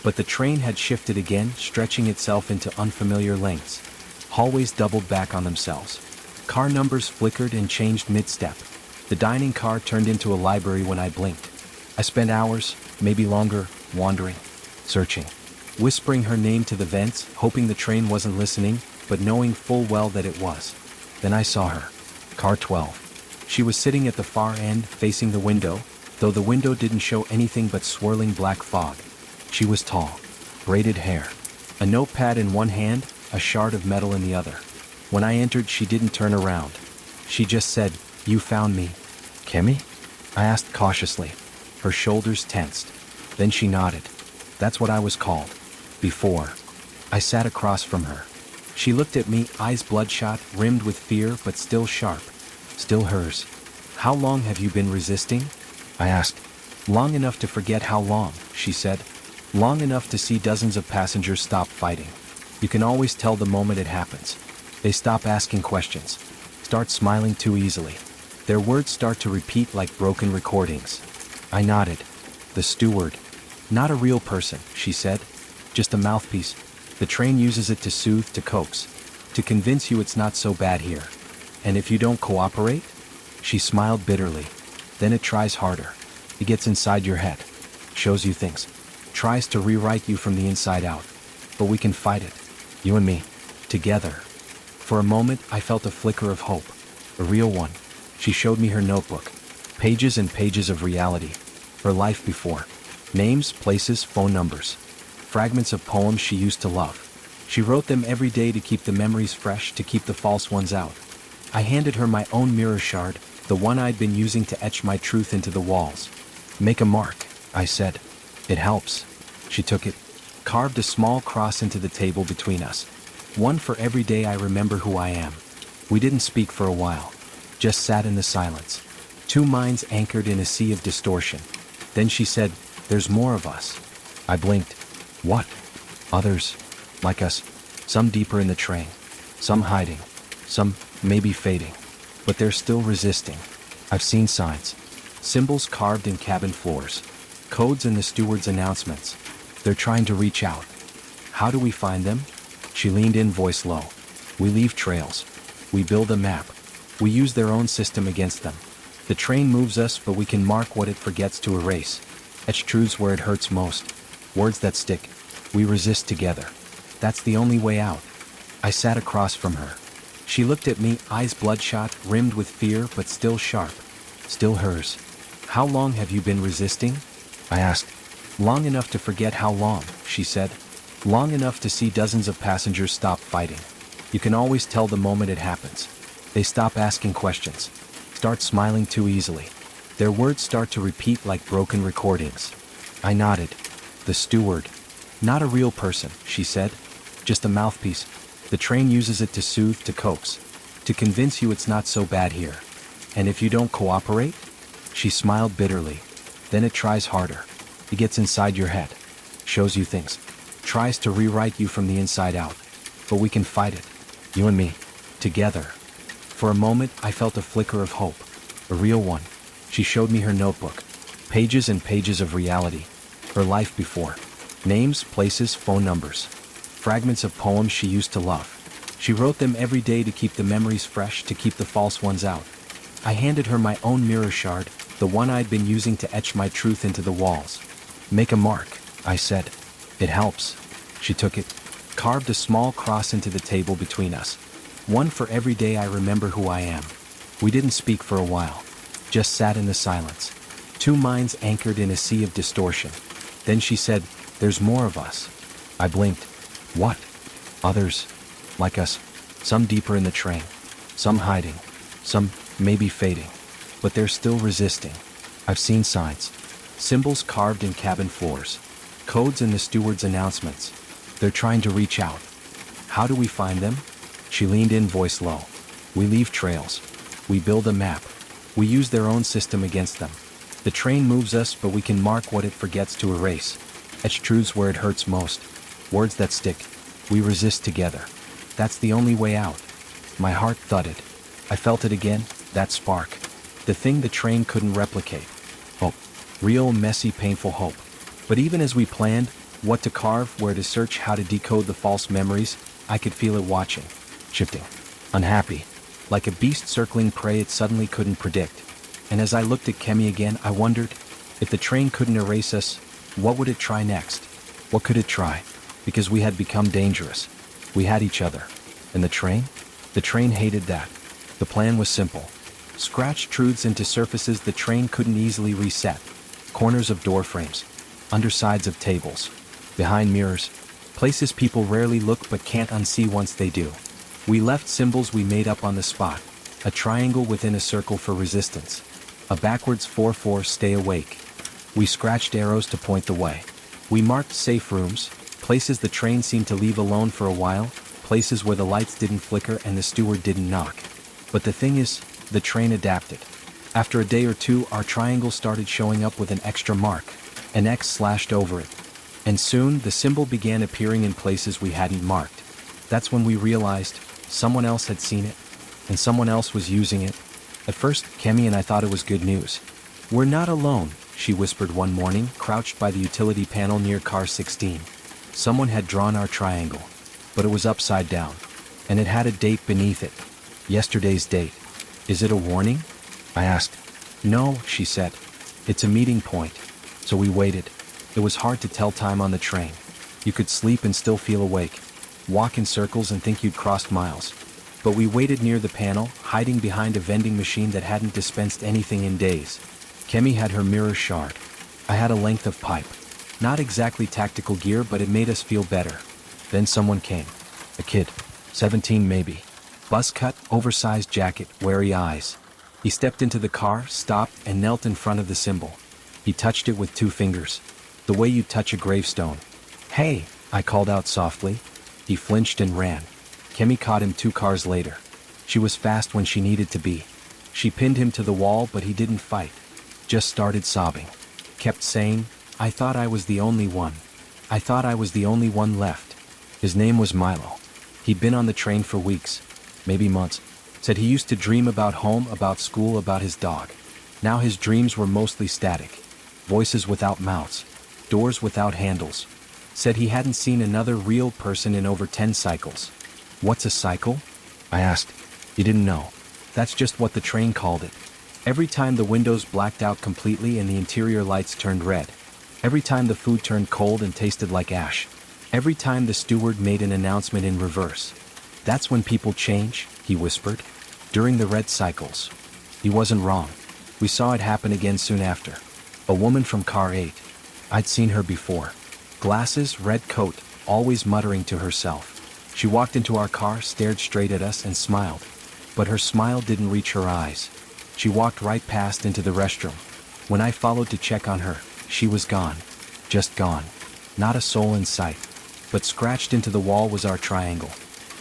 But the train had shifted again, stretching itself into unfamiliar lengths. Hallways doubled back on themselves. Car numbers flickered and changed mid-step. The dining car turned into a library when I blinked. I spent hours, maybe longer, wandering, searching, whispering her name to the vents, hoping the train wasn't listening, but knowing full well that it was. Then I saw her. Car 12. She was sitting at the far end, facing the window, though the window didn't show anything but swirling black fog. She was tall. Braided hair. A notepad in one hand, a shard of metal in the other. When I entered, she didn't turn around. She just said, "You found me." "Kemi?" I asked cautiously. Her shoulders tensed. Then she nodded. That's what I was called. Before. I sat across from her. She looked at me, eyes bloodshot, rimmed with fear, but still sharp. Still hers. "How long have you been resisting?" I asked. "Long enough to forget how long," she said. "Long enough to see dozens of passengers stop fighting. You can always tell the moment it happens. They stop asking questions. Start smiling too easily. Their words start to repeat like broken recordings." I nodded. "The steward. Not a real person," she said. "Just a mouthpiece. The train uses it to soothe, to coax. To convince you it's not so bad here. And if you don't cooperate?" She smiled bitterly. "Then it tries harder. It gets inside your head. Shows you things. Tries to rewrite you from the inside out. But we can fight it. You and me. Together." For a moment, I felt a flicker of hope. A real one. She showed me her notebook. Pages and pages of reality. Her life before. Names, places, phone numbers. Fragments of poems she used to love. She wrote them every day to keep the memories fresh, to keep the false ones out. I handed her my own mirror shard, the one I'd been using to etch my truth into the walls. "Make a mark," I said. "It helps." She took it, carved a small cross into the table between us. One for every day I remember who I am. We didn't speak for a while. just sat in the silence. Two minds anchored in a sea of distortion. Then she said, "There's more of us." I blinked. What? Others, like us, some deeper in the train, some hiding, some maybe fading, but they're still resisting. I've seen signs, symbols carved in cabin floors, codes in the steward's announcements. They're trying to reach out. How do we find them? She leaned in, voice low. We leave trails. We build a map. We use their own system against them. The train moves us, but we can mark what it forgets to erase. Etch truths where it hurts most. Words that stick. We resist together. That's the only way out. I sat across from her. She looked at me, eyes bloodshot, rimmed with fear, but still sharp. Still hers. How long have you been resisting? I asked. Long enough to forget how long, she said. Long enough to see dozens of passengers stop fighting. You can always tell the moment it happens. They stop asking questions. Start smiling too easily. Their words start to repeat like broken recordings. I nodded. The steward. Not a real person, she said. Just a mouthpiece. The train uses it to soothe, to coax. To convince you it's not so bad here. And if you don't cooperate? She smiled bitterly. Then it tries harder. It gets inside your head. Shows you things. Tries to rewrite you from the inside out. But we can fight it. You and me. Together. For a moment, I felt a flicker of hope. A real one. She showed me her notebook. Pages and pages of reality. Her life before. Names, places, phone numbers. Fragments of poems she used to love. She wrote them every day to keep the memories fresh, to keep the false ones out. I handed her my own mirror shard, the one I'd been using to etch my truth into the walls. Make a mark, I said. It helps. She took it, carved a small cross into the table between us. One for every day I remember who I am. We didn't speak for a while. Just sat in the silence. Two minds anchored in a sea of distortion. Then she said, "There's more of us." I blinked. What? Others, like us, some deeper in the train, some hiding, some maybe fading, but they're still resisting. I've seen signs, symbols carved in cabin floors, codes in the steward's announcements. They're trying to reach out. How do we find them? She leaned in, voice low. We leave trails. We build a map. We use their own system against them. The train moves us, but we can mark what it forgets to erase. Etch truths where it hurts most. Words that stick. We resist together. That's the only way out. My heart thudded. I felt it again, that spark. The thing the train couldn't replicate. Hope. Real, messy, painful hope. But even as we planned, what to carve, where to search, how to decode the false memories, I could feel it watching. Shifting. Unhappy. Like a beast circling prey it suddenly couldn't predict. And as I looked at Kemi again, I wondered, if the train couldn't erase us, what would it try next? What could it try? Because we had become dangerous. We had each other. And the train? The train hated that. The plan was simple. Scratch truths into surfaces the train couldn't easily reset. Corners of door frames. Undersides of tables. Behind mirrors. Places people rarely look but can't unsee once they do. We left symbols we made up on the spot. A triangle within a circle for resistance. A backwards 4-4 stay awake. We scratched arrows to point the way. We marked safe rooms, places the train seemed to leave alone for a while, places where the lights didn't flicker and the steward didn't knock. But the thing is, the train adapted. After a day or two, our triangle started showing up with an extra mark, an X slashed over it. And soon, the symbol began appearing in places we hadn't marked. That's when we realized someone else had seen it, and someone else was using it. At first, Kemi and I thought it was good news. "We're not alone," she whispered one morning, crouched by the utility panel near car 16. Someone had drawn our triangle, but it was upside down, and it had a date beneath it. Yesterday's date. "Is it a warning?" I asked. "No," she said. "It's a meeting point." So we waited. It was hard to tell time on the train. You could sleep and still feel awake, walk in circles and think you'd crossed miles. But we waited near the panel, hiding behind a vending machine that hadn't dispensed anything in days. Kemi had her mirror shard. I had a length of pipe. Not exactly tactical gear, but it made us feel better. Then someone came. A kid. 17 maybe. Buzz cut, oversized jacket, wary eyes. He stepped into the car, stopped, and knelt in front of the symbol. He touched it with 2 fingers. The way you touch a gravestone. "Hey," I called out softly. He flinched and ran. Kemi caught him 2 cars later. She was fast when she needed to be. She pinned him to the wall, but he didn't fight. Just started sobbing. Kept saying, "I thought I was the only one. I thought I was the only one left." His name was Milo. He'd been on the train for weeks, maybe months. Said he used to dream about home, about school, about his dog. Now his dreams were mostly static. Voices without mouths. Doors without handles. Said he hadn't seen another real person in over 10 cycles. "What's a cycle?" I asked. He didn't know. That's just what the train called it. Every time the windows blacked out completely and the interior lights turned red. Every time the food turned cold and tasted like ash. Every time the steward made an announcement in reverse. "That's when people change," he whispered. "During the red cycles." He wasn't wrong. We saw it happen again soon after. A woman from car 8. I'd seen her before. Glasses, red coat, always muttering to herself. She walked into our car, stared straight at us, and smiled. But her smile didn't reach her eyes. She walked right past into the restroom. When I followed to check on her, she was gone. Just gone. Not a soul in sight. But scratched into the wall was our triangle.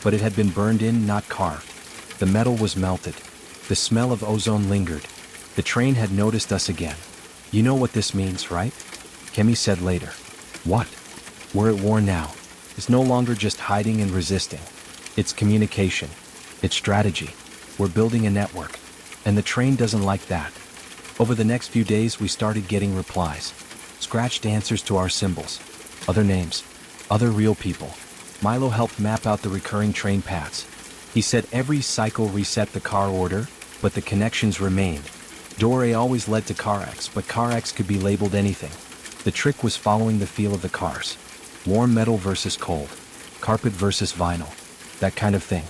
But it had been burned in, not carved. The metal was melted. The smell of ozone lingered. The train had noticed us again. "You know what this means, right?" Kemi said later. "What?" "We're at war now. It's no longer just hiding and resisting. It's communication. It's strategy. We're building a network. And the train doesn't like that." Over the next few days we started getting replies. Scratched answers to our symbols. Other names. Other real people. Milo helped map out the recurring train paths. He said every cycle reset the car order, but the connections remained. Door A always led to car X, but car X could be labeled anything. The trick was following the feel of the cars. Warm metal versus cold. Carpet versus vinyl. That kind of thing.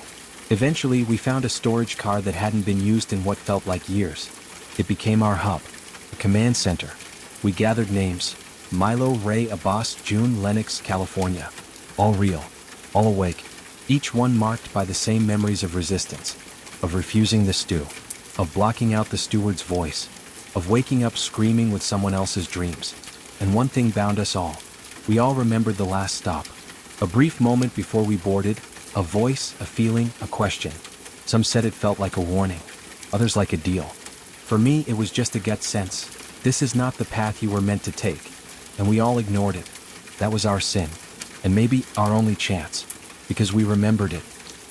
Eventually, we found a storage car that hadn't been used in what felt like years. It became our hub. A command center. We gathered names. Milo, Ray, Abbas, June, Lennox, California. All real. All awake. Each one marked by the same memories of resistance. Of refusing the stew. Of blocking out the steward's voice. Of waking up screaming with someone else's dreams. And one thing bound us all. We all remembered the last stop. A brief moment before we boarded. A voice, a feeling, a question. Some said it felt like a warning. Others like a deal. For me, it was just a gut sense. This is not the path you were meant to take. And we all ignored it. That was our sin. And maybe our only chance. Because we remembered it.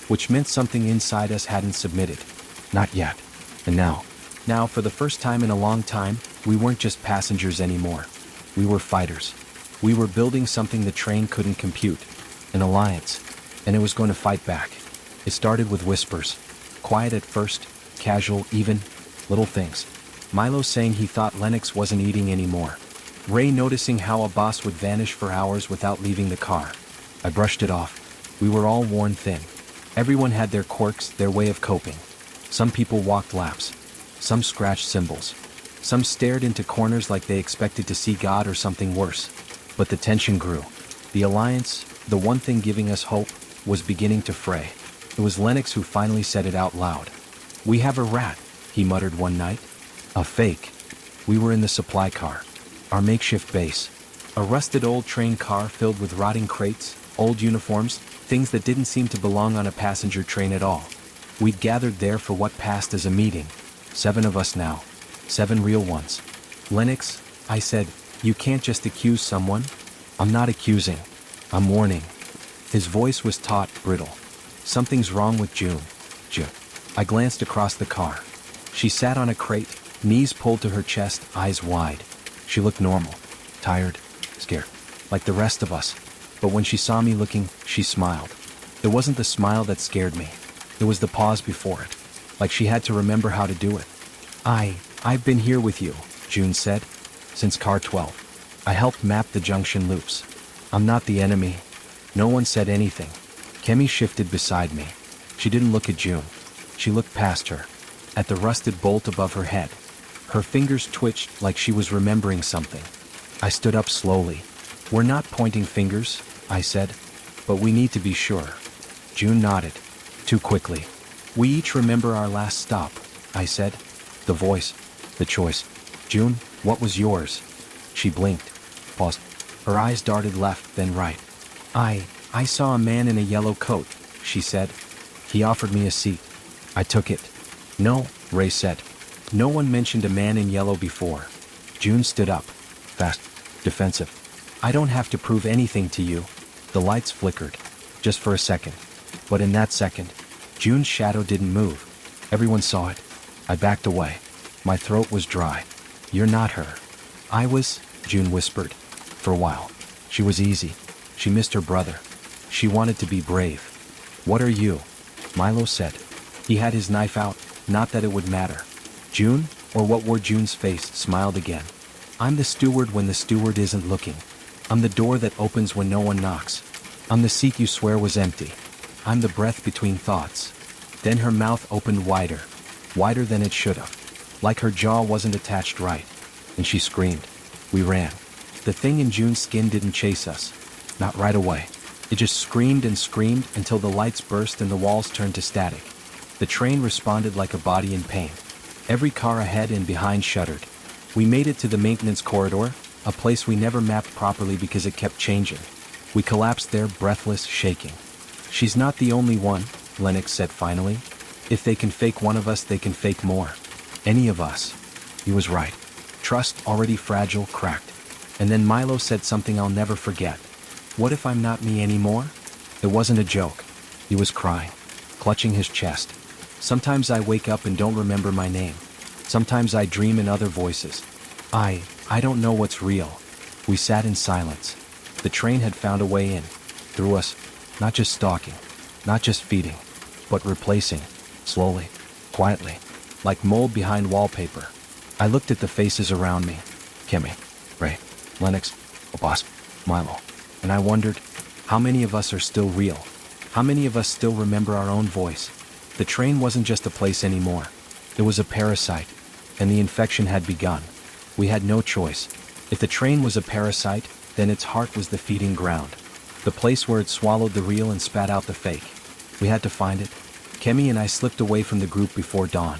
Which meant something inside us hadn't submitted. Not yet. And now, for the first time in a long time, we weren't just passengers anymore. We were fighters. We were building something the train couldn't compute. An alliance. And it was going to fight back. It started with whispers. Quiet at first, casual, even, little things. Milo saying he thought Lennox wasn't eating anymore. Ray noticing how Abbas would vanish for hours without leaving the car. I brushed it off. We were all worn thin. Everyone had their quirks, their way of coping. Some people walked laps. Some scratched cymbals. Some stared into corners like they expected to see God or something worse. But the tension grew. The alliance, the one thing giving us hope, was beginning to fray. It was Lennox who finally said it out loud. "We have a rat," he muttered one night. A fake. We were in the supply car. Our makeshift base. A rusted old train car filled with rotting crates, old uniforms, things that didn't seem to belong on a passenger train at all. We'd gathered there for what passed as a meeting. 7 of us now. 7 real ones. "Lennox," I said, "you can't just accuse someone." "I'm not accusing. I'm warning." His voice was taut, brittle. "Something's wrong with June." I glanced across the car. She sat on a crate, knees pulled to her chest, eyes wide. She looked normal. Tired. Scared. Like the rest of us. But when she saw me looking, she smiled. It wasn't the smile that scared me. It was the pause before it. Like she had to remember how to do it. I've been here with you," June said. "Since car 12. I helped map the junction loops. I'm not the enemy." No one said anything. Kemi shifted beside me. She didn't look at June. She looked past her. At the rusted bolt above her head. Her fingers twitched like she was remembering something. I stood up slowly. "We're not pointing fingers," I said. "But we need to be sure." June nodded. Too quickly. "We each remember our last stop," I said. The voice. The choice. "June, what was yours?" She blinked. Paused. Her eyes darted left, then right. I saw a man in a yellow coat," she said. "He offered me a seat. I took it." No, Ray said. No one mentioned a man in yellow before. June stood up. Fast. Defensive. I don't have to prove anything to you. The lights flickered. Just for a second. But in that second, June's shadow didn't move. Everyone saw it. I backed away. My throat was dry. You're not her. I was, June whispered. For a while. She was easy. She missed her brother. She wanted to be brave. What are you? Milo said. He had his knife out, not that it would matter. June, or what wore June's face, smiled again. I'm the steward when the steward isn't looking. I'm the door that opens when no one knocks. I'm the seat you swear was empty. I'm the breath between thoughts. Then her mouth opened wider. Wider than it should have. Like her jaw wasn't attached right. And she screamed. We ran. The thing in June's skin didn't chase us. Not right away. It just screamed and screamed until the lights burst and the walls turned to static. The train responded like a body in pain. Every car ahead and behind shuddered. We made it to the maintenance corridor, a place we never mapped properly because it kept changing. We collapsed there, breathless, shaking. She's not the only one, Lennox said finally. If they can fake one of us, they can fake more. Any of us. He was right. Trust, already fragile, cracked. And then Milo said something I'll never forget. What if I'm not me anymore? It wasn't a joke. He was crying, clutching his chest. Sometimes I wake up and don't remember my name. Sometimes I dream in other voices. I don't know what's real. We sat in silence. The train had found a way in. Through us. Not just stalking. Not just feeding. But replacing. Slowly. Quietly. Like mold behind wallpaper. I looked at the faces around me. Kimmy. Ray. Lennox. Boss. Milo. And I wondered, how many of us are still real? How many of us still remember our own voice? The train wasn't just a place anymore. It was a parasite, and the infection had begun. We had no choice. If the train was a parasite, then its heart was the feeding ground. The place where it swallowed the real and spat out the fake. We had to find it. Kemi and I slipped away from the group before dawn.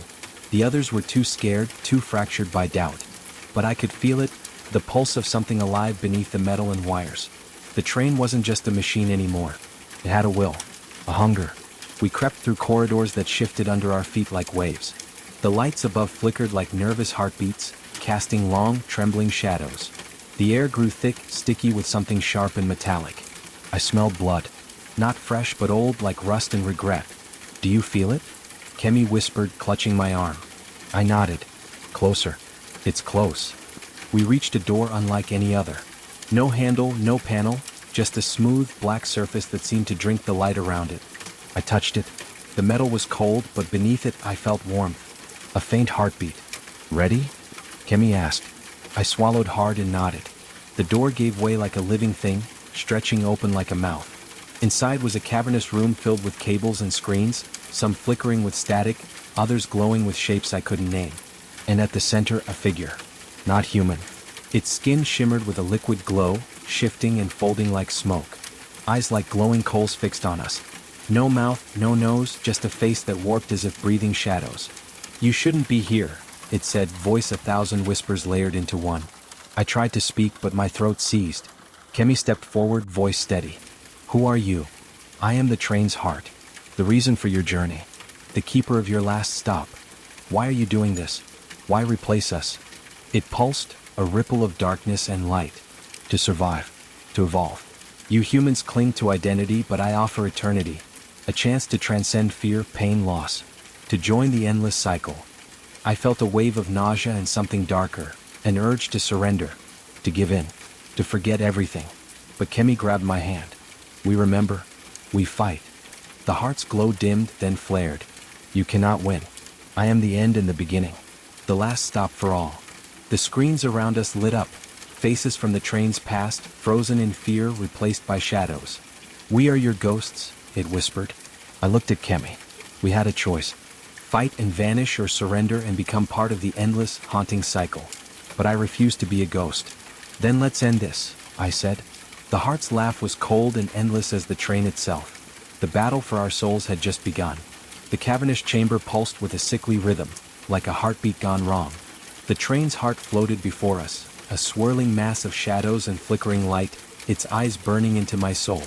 The others were too scared, too fractured by doubt. But I could feel it, the pulse of something alive beneath the metal and wires. The train wasn't just a machine anymore. It had a will, a hunger. We crept through corridors that shifted under our feet like waves. The lights above flickered like nervous heartbeats, casting long, trembling shadows. The air grew thick, sticky with something sharp and metallic. I smelled blood. Not fresh but old, like rust and regret. Do you feel it? Kemi whispered, clutching my arm. I nodded. Closer. It's close. We reached a door unlike any other. No handle, no panel, just a smooth, black surface that seemed to drink the light around it. I touched it. The metal was cold, but beneath it I felt warmth. A faint heartbeat. Ready? Kemi asked. I swallowed hard and nodded. The door gave way like a living thing, stretching open like a mouth. Inside was a cavernous room filled with cables and screens, some flickering with static, others glowing with shapes I couldn't name. And at the center, a figure. Not human. Its skin shimmered with a liquid glow, shifting and folding like smoke. Eyes like glowing coals fixed on us. No mouth, no nose, just a face that warped as if breathing shadows. You shouldn't be here, it said, voice 1,000 whispers layered into one. I tried to speak, but my throat seized. Kemi stepped forward, voice steady. Who are you? I am the train's heart. The reason for your journey. The keeper of your last stop. Why are you doing this? Why replace us? It pulsed, a ripple of darkness and light. To survive. To evolve. You humans cling to identity, but I offer eternity. A chance to transcend fear, pain, loss. To join the endless cycle. I felt a wave of nausea and something darker. An urge to surrender. To give in. To forget everything. But Kemi grabbed my hand. We remember. We fight. The heart's glow dimmed, then flared. You cannot win. I am the end and the beginning. The last stop for all. The screens around us lit up. Faces from the train's past, frozen in fear, replaced by shadows. We are your ghosts, it whispered. I looked at Kemi. We had a choice. Fight and vanish or surrender and become part of the endless, haunting cycle. But I refused to be a ghost. Then let's end this, I said. The heart's laugh was cold and endless as the train itself. The battle for our souls had just begun. The cavernous chamber pulsed with a sickly rhythm, like a heartbeat gone wrong. The train's heart floated before us, a swirling mass of shadows and flickering light, its eyes burning into my soul.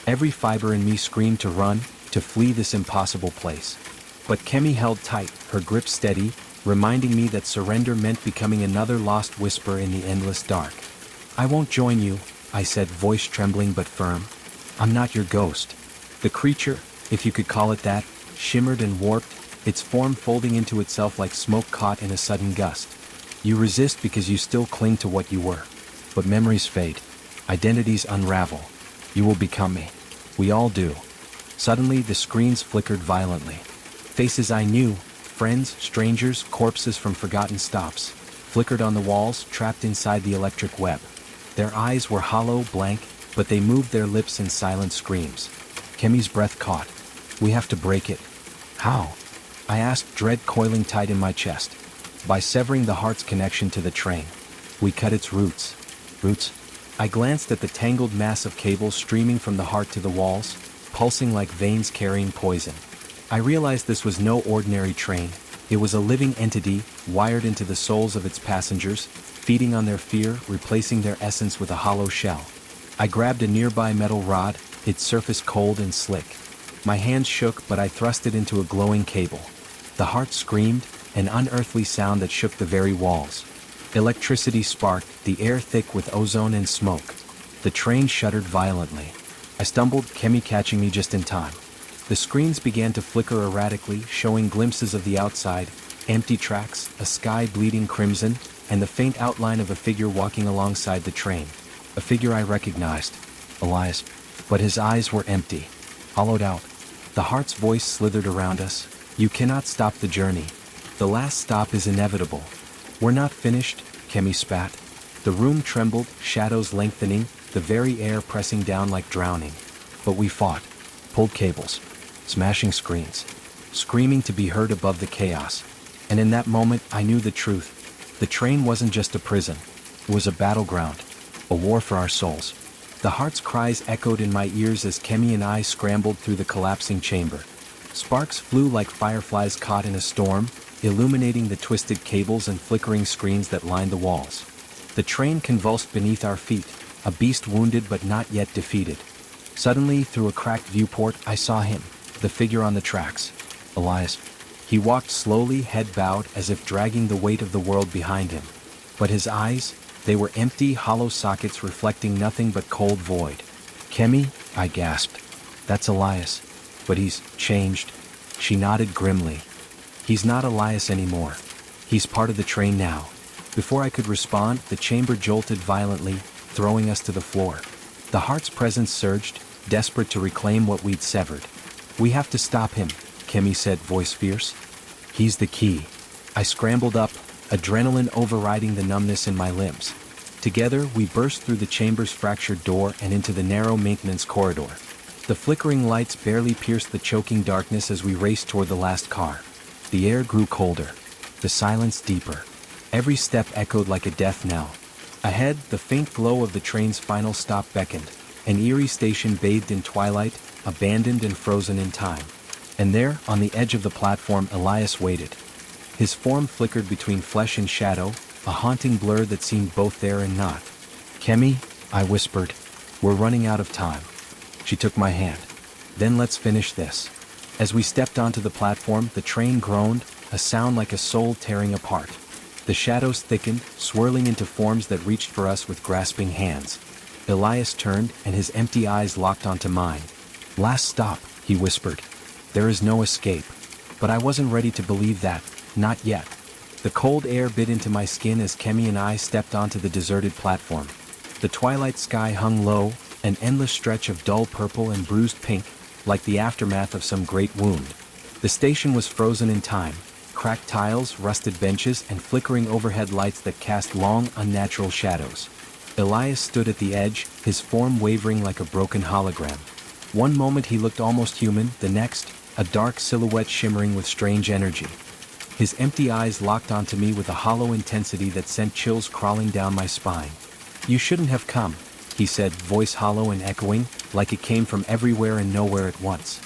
Every fiber in me screamed to run, to flee this impossible place. But Kemi held tight, her grip steady, reminding me that surrender meant becoming another lost whisper in the endless dark. "I won't join you," I said, voice trembling but firm. "I'm not your ghost." The creature, if you could call it that, shimmered and warped, its form folding into itself like smoke caught in a sudden gust. "You resist because you still cling to what you were. But memories fade. Identities unravel. You will become me. We all do." Suddenly, the screens flickered violently. Faces I knew, friends, strangers, corpses from forgotten stops, flickered on the walls, trapped inside the electric web. Their eyes were hollow, blank, but they moved their lips in silent screams. Kemi's breath caught. "We have to break it." "How?" I asked, dread coiling tight in my chest. "By severing the heart's connection to the train. We cut its roots." "Roots?" I glanced at the tangled mass of cables streaming from the heart to the walls, pulsing like veins carrying poison. I realized this was no ordinary train. It was a living entity, wired into the souls of its passengers, feeding on their fear, replacing their essence with a hollow shell. I grabbed a nearby metal rod, its surface cold and slick. My hands shook, but I thrust it into a glowing cable. The heart screamed, an unearthly sound that shook the very walls. Electricity sparked, the air thick with ozone and smoke. The train shuddered violently. I stumbled, Kemi catching me just in time. The screens began to flicker erratically, showing glimpses of the outside, empty tracks, a sky bleeding crimson, and the faint outline of a figure walking alongside the train. A figure I recognized. Elias. But his eyes were empty. Hollowed out. The heart's voice slithered around us. "You cannot stop the journey. The last stop is inevitable." "We're not finished," Kemi spat. The room trembled, shadows lengthening, the very air pressing down like drowning. But we fought. Pulled cables. Smashing screens. Screaming to be heard above the chaos. And in that moment, I knew the truth. The train wasn't just a prison. It was a battleground. A war for our souls. The heart's cries echoed in my ears as Kemi and I scrambled through the collapsing chamber. Sparks flew like fireflies caught in a storm, illuminating the twisted cables and flickering screens that lined the walls. The train convulsed beneath our feet, a beast wounded but not yet defeated. Suddenly, through a cracked viewport, I saw him, the figure on the tracks. Elias. He walked slowly, head bowed, as if dragging the weight of the world behind him. But his eyes, they were empty, hollow sockets reflecting nothing but cold void. "Kemi," I gasped. "That's Elias. But he's changed." She nodded grimly. "He's not Elias anymore. He's part of the train now." Before I could respond, the chamber jolted violently, throwing us to the floor. The heart's presence surged, desperate to reclaim what we'd severed. "We have to stop him," Kemi said, voice fierce. "He's the key." I scrambled up, adrenaline overriding the numbness in my limbs. Together, we burst through the chamber's fractured door and into the narrow maintenance corridor. The flickering lights barely pierced the choking darkness as we raced toward the last car. The air grew colder. The silence deeper. Every step echoed like a death knell. Ahead, the faint glow of the train's final stop beckoned. An eerie station bathed in twilight, abandoned and frozen in time. And there, on the edge of the platform, Elias waited. His form flickered between flesh and shadow, a haunting blur that seemed both there and not. "Kemi," I whispered, "we're running out of time." She took my hand. "Then let's finish this." As we stepped onto the platform, the train groaned, a sound like a soul tearing apart. The shadows thickened, swirling into forms that reached for us with grasping hands. Elias turned, and his empty eyes locked onto mine. "Last stop," he whispered. "There is no escape." But I wasn't ready to believe that, not yet. The cold air bit into my skin as Kemi and I stepped onto the deserted platform. The twilight sky hung low, an endless stretch of dull purple and bruised pink, like the aftermath of some great wound. The station was frozen in time, cracked tiles, rusted benches, and flickering overhead lights that cast long, unnatural shadows. Elias stood at the edge, his form wavering like a broken hologram. One moment he looked almost human, the next, a dark silhouette shimmering with strange energy. His empty eyes locked onto me with a hollow intensity that sent chills crawling down my spine. "You shouldn't have come," he said, voice hollow and echoing, like it came from everywhere and nowhere at once.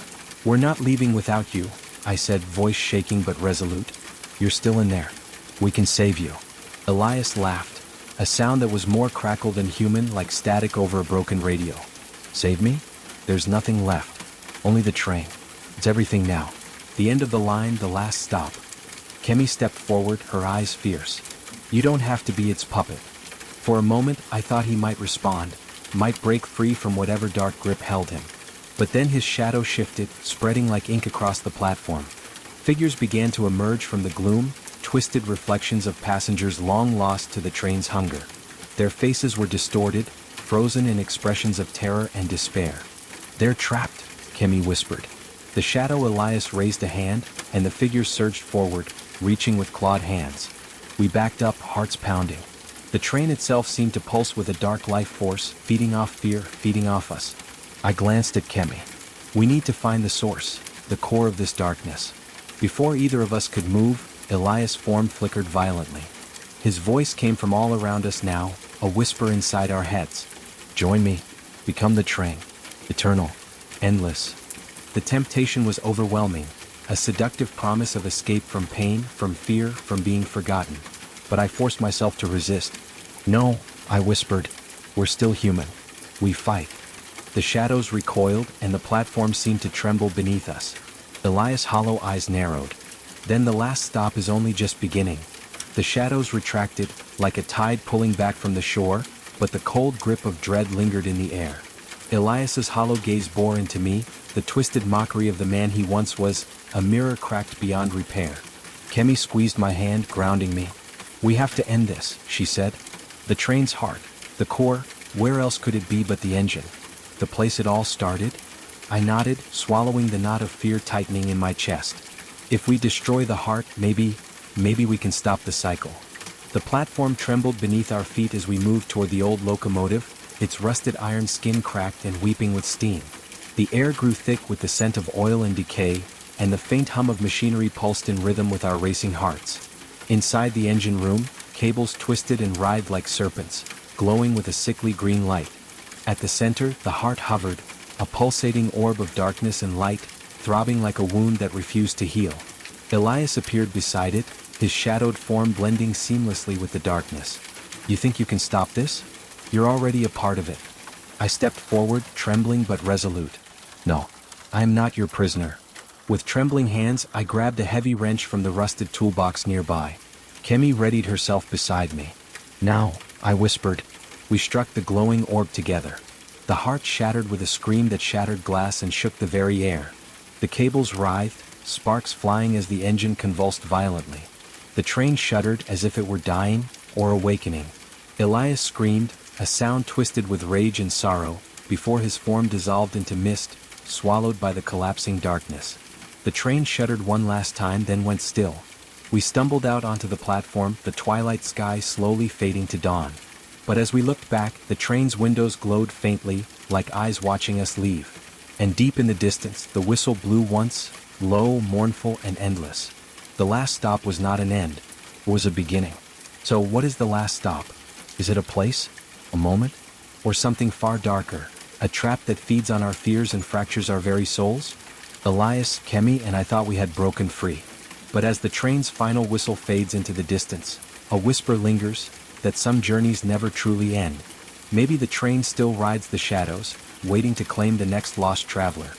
"We're not leaving without you," I said, voice shaking but resolute. "You're still in there. We can save you." Elias laughed, a sound that was more crackle than human, like static over a broken radio. "Save me? There's nothing left. Only the train. It's everything now. The end of the line, the last stop. Kemi stepped forward, her eyes fierce. You don't have to be its puppet. For a moment, I thought he might respond, might break free from whatever dark grip held him. But then his shadow shifted, spreading like ink across the platform. Figures began to emerge from the gloom, twisted reflections of passengers long lost to the train's hunger. Their faces were distorted, frozen in expressions of terror and despair. They're trapped, Kemi whispered. The shadow Elias raised a hand, and the figures surged forward, reaching with clawed hands. We backed up, hearts pounding. The train itself seemed to pulse with a dark life force, feeding off fear, feeding off us. I glanced at Kemi. We need to find the source, the core of this darkness. Before either of us could move, Elias' form flickered violently. His voice came from all around us now, a whisper inside our heads. Join me. Become the train. Eternal. Endless. The temptation was overwhelming, a seductive promise of escape from pain, from fear, from being forgotten. But I forced myself to resist. No, I whispered. We're still human. We fight. The shadows recoiled, and the platform seemed to tremble beneath us. Elias' hollow eyes narrowed. Then the last stop is only just beginning. The shadows retracted, like a tide pulling back from the shore, but the cold grip of dread lingered in the air. Elias's hollow gaze bore into me, the twisted mockery of the man he once was, a mirror cracked beyond repair. Kemi squeezed my hand, grounding me. We have to end this, she said. The train's heart, the core, where else could it be but the engine? The place it all started? I nodded, swallowing the knot of fear tightening in my chest. If we destroy the heart, maybe we can stop the cycle. The platform trembled beneath our feet as we moved toward the old locomotive, its rusted iron skin cracked and weeping with steam. The air grew thick with the scent of oil and decay, and the faint hum of machinery pulsed in rhythm with our racing hearts. Inside the engine room, cables twisted and writhed like serpents, glowing with a sickly green light. At the center, the heart hovered, a pulsating orb of darkness and light, throbbing like a wound that refused to heal. Elias appeared beside it, his shadowed form blending seamlessly with the darkness. You think you can stop this? You're already a part of it. I stepped forward, trembling but resolute. No, I am not your prisoner. With trembling hands, I grabbed a heavy wrench from the rusted toolbox nearby. Kemi readied herself beside me. Now, I whispered. We struck the glowing orb together. The heart shattered with a scream that shattered glass and shook the very air. The cables writhed, sparks flying as the engine convulsed violently. The train shuddered as if it were dying or awakening. Elias screamed, a sound twisted with rage and sorrow, before his form dissolved into mist, swallowed by the collapsing darkness. The train shuddered one last time, then went still. We stumbled out onto the platform, the twilight sky slowly fading to dawn. But as we looked back, the train's windows glowed faintly, like eyes watching us leave. And deep in the distance, the whistle blew once, low, mournful, and endless. The last stop was not an end, it was a beginning. So what is the last stop? Is it a place? A moment? Or something far darker? A trap that feeds on our fears and fractures our very souls? Elias, Kemi, and I thought we had broken free. But as the train's final whistle fades into the distance, a whisper lingers, that some journeys never truly end. Maybe the train still rides the shadows, waiting to claim the next lost traveler.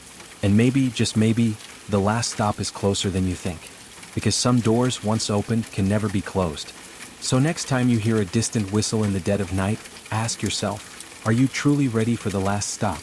And maybe, just maybe, the last stop is closer than you think. Because some doors, once opened, can never be closed. So next time you hear a distant whistle in the dead of night, ask yourself, are you truly ready for the last stop?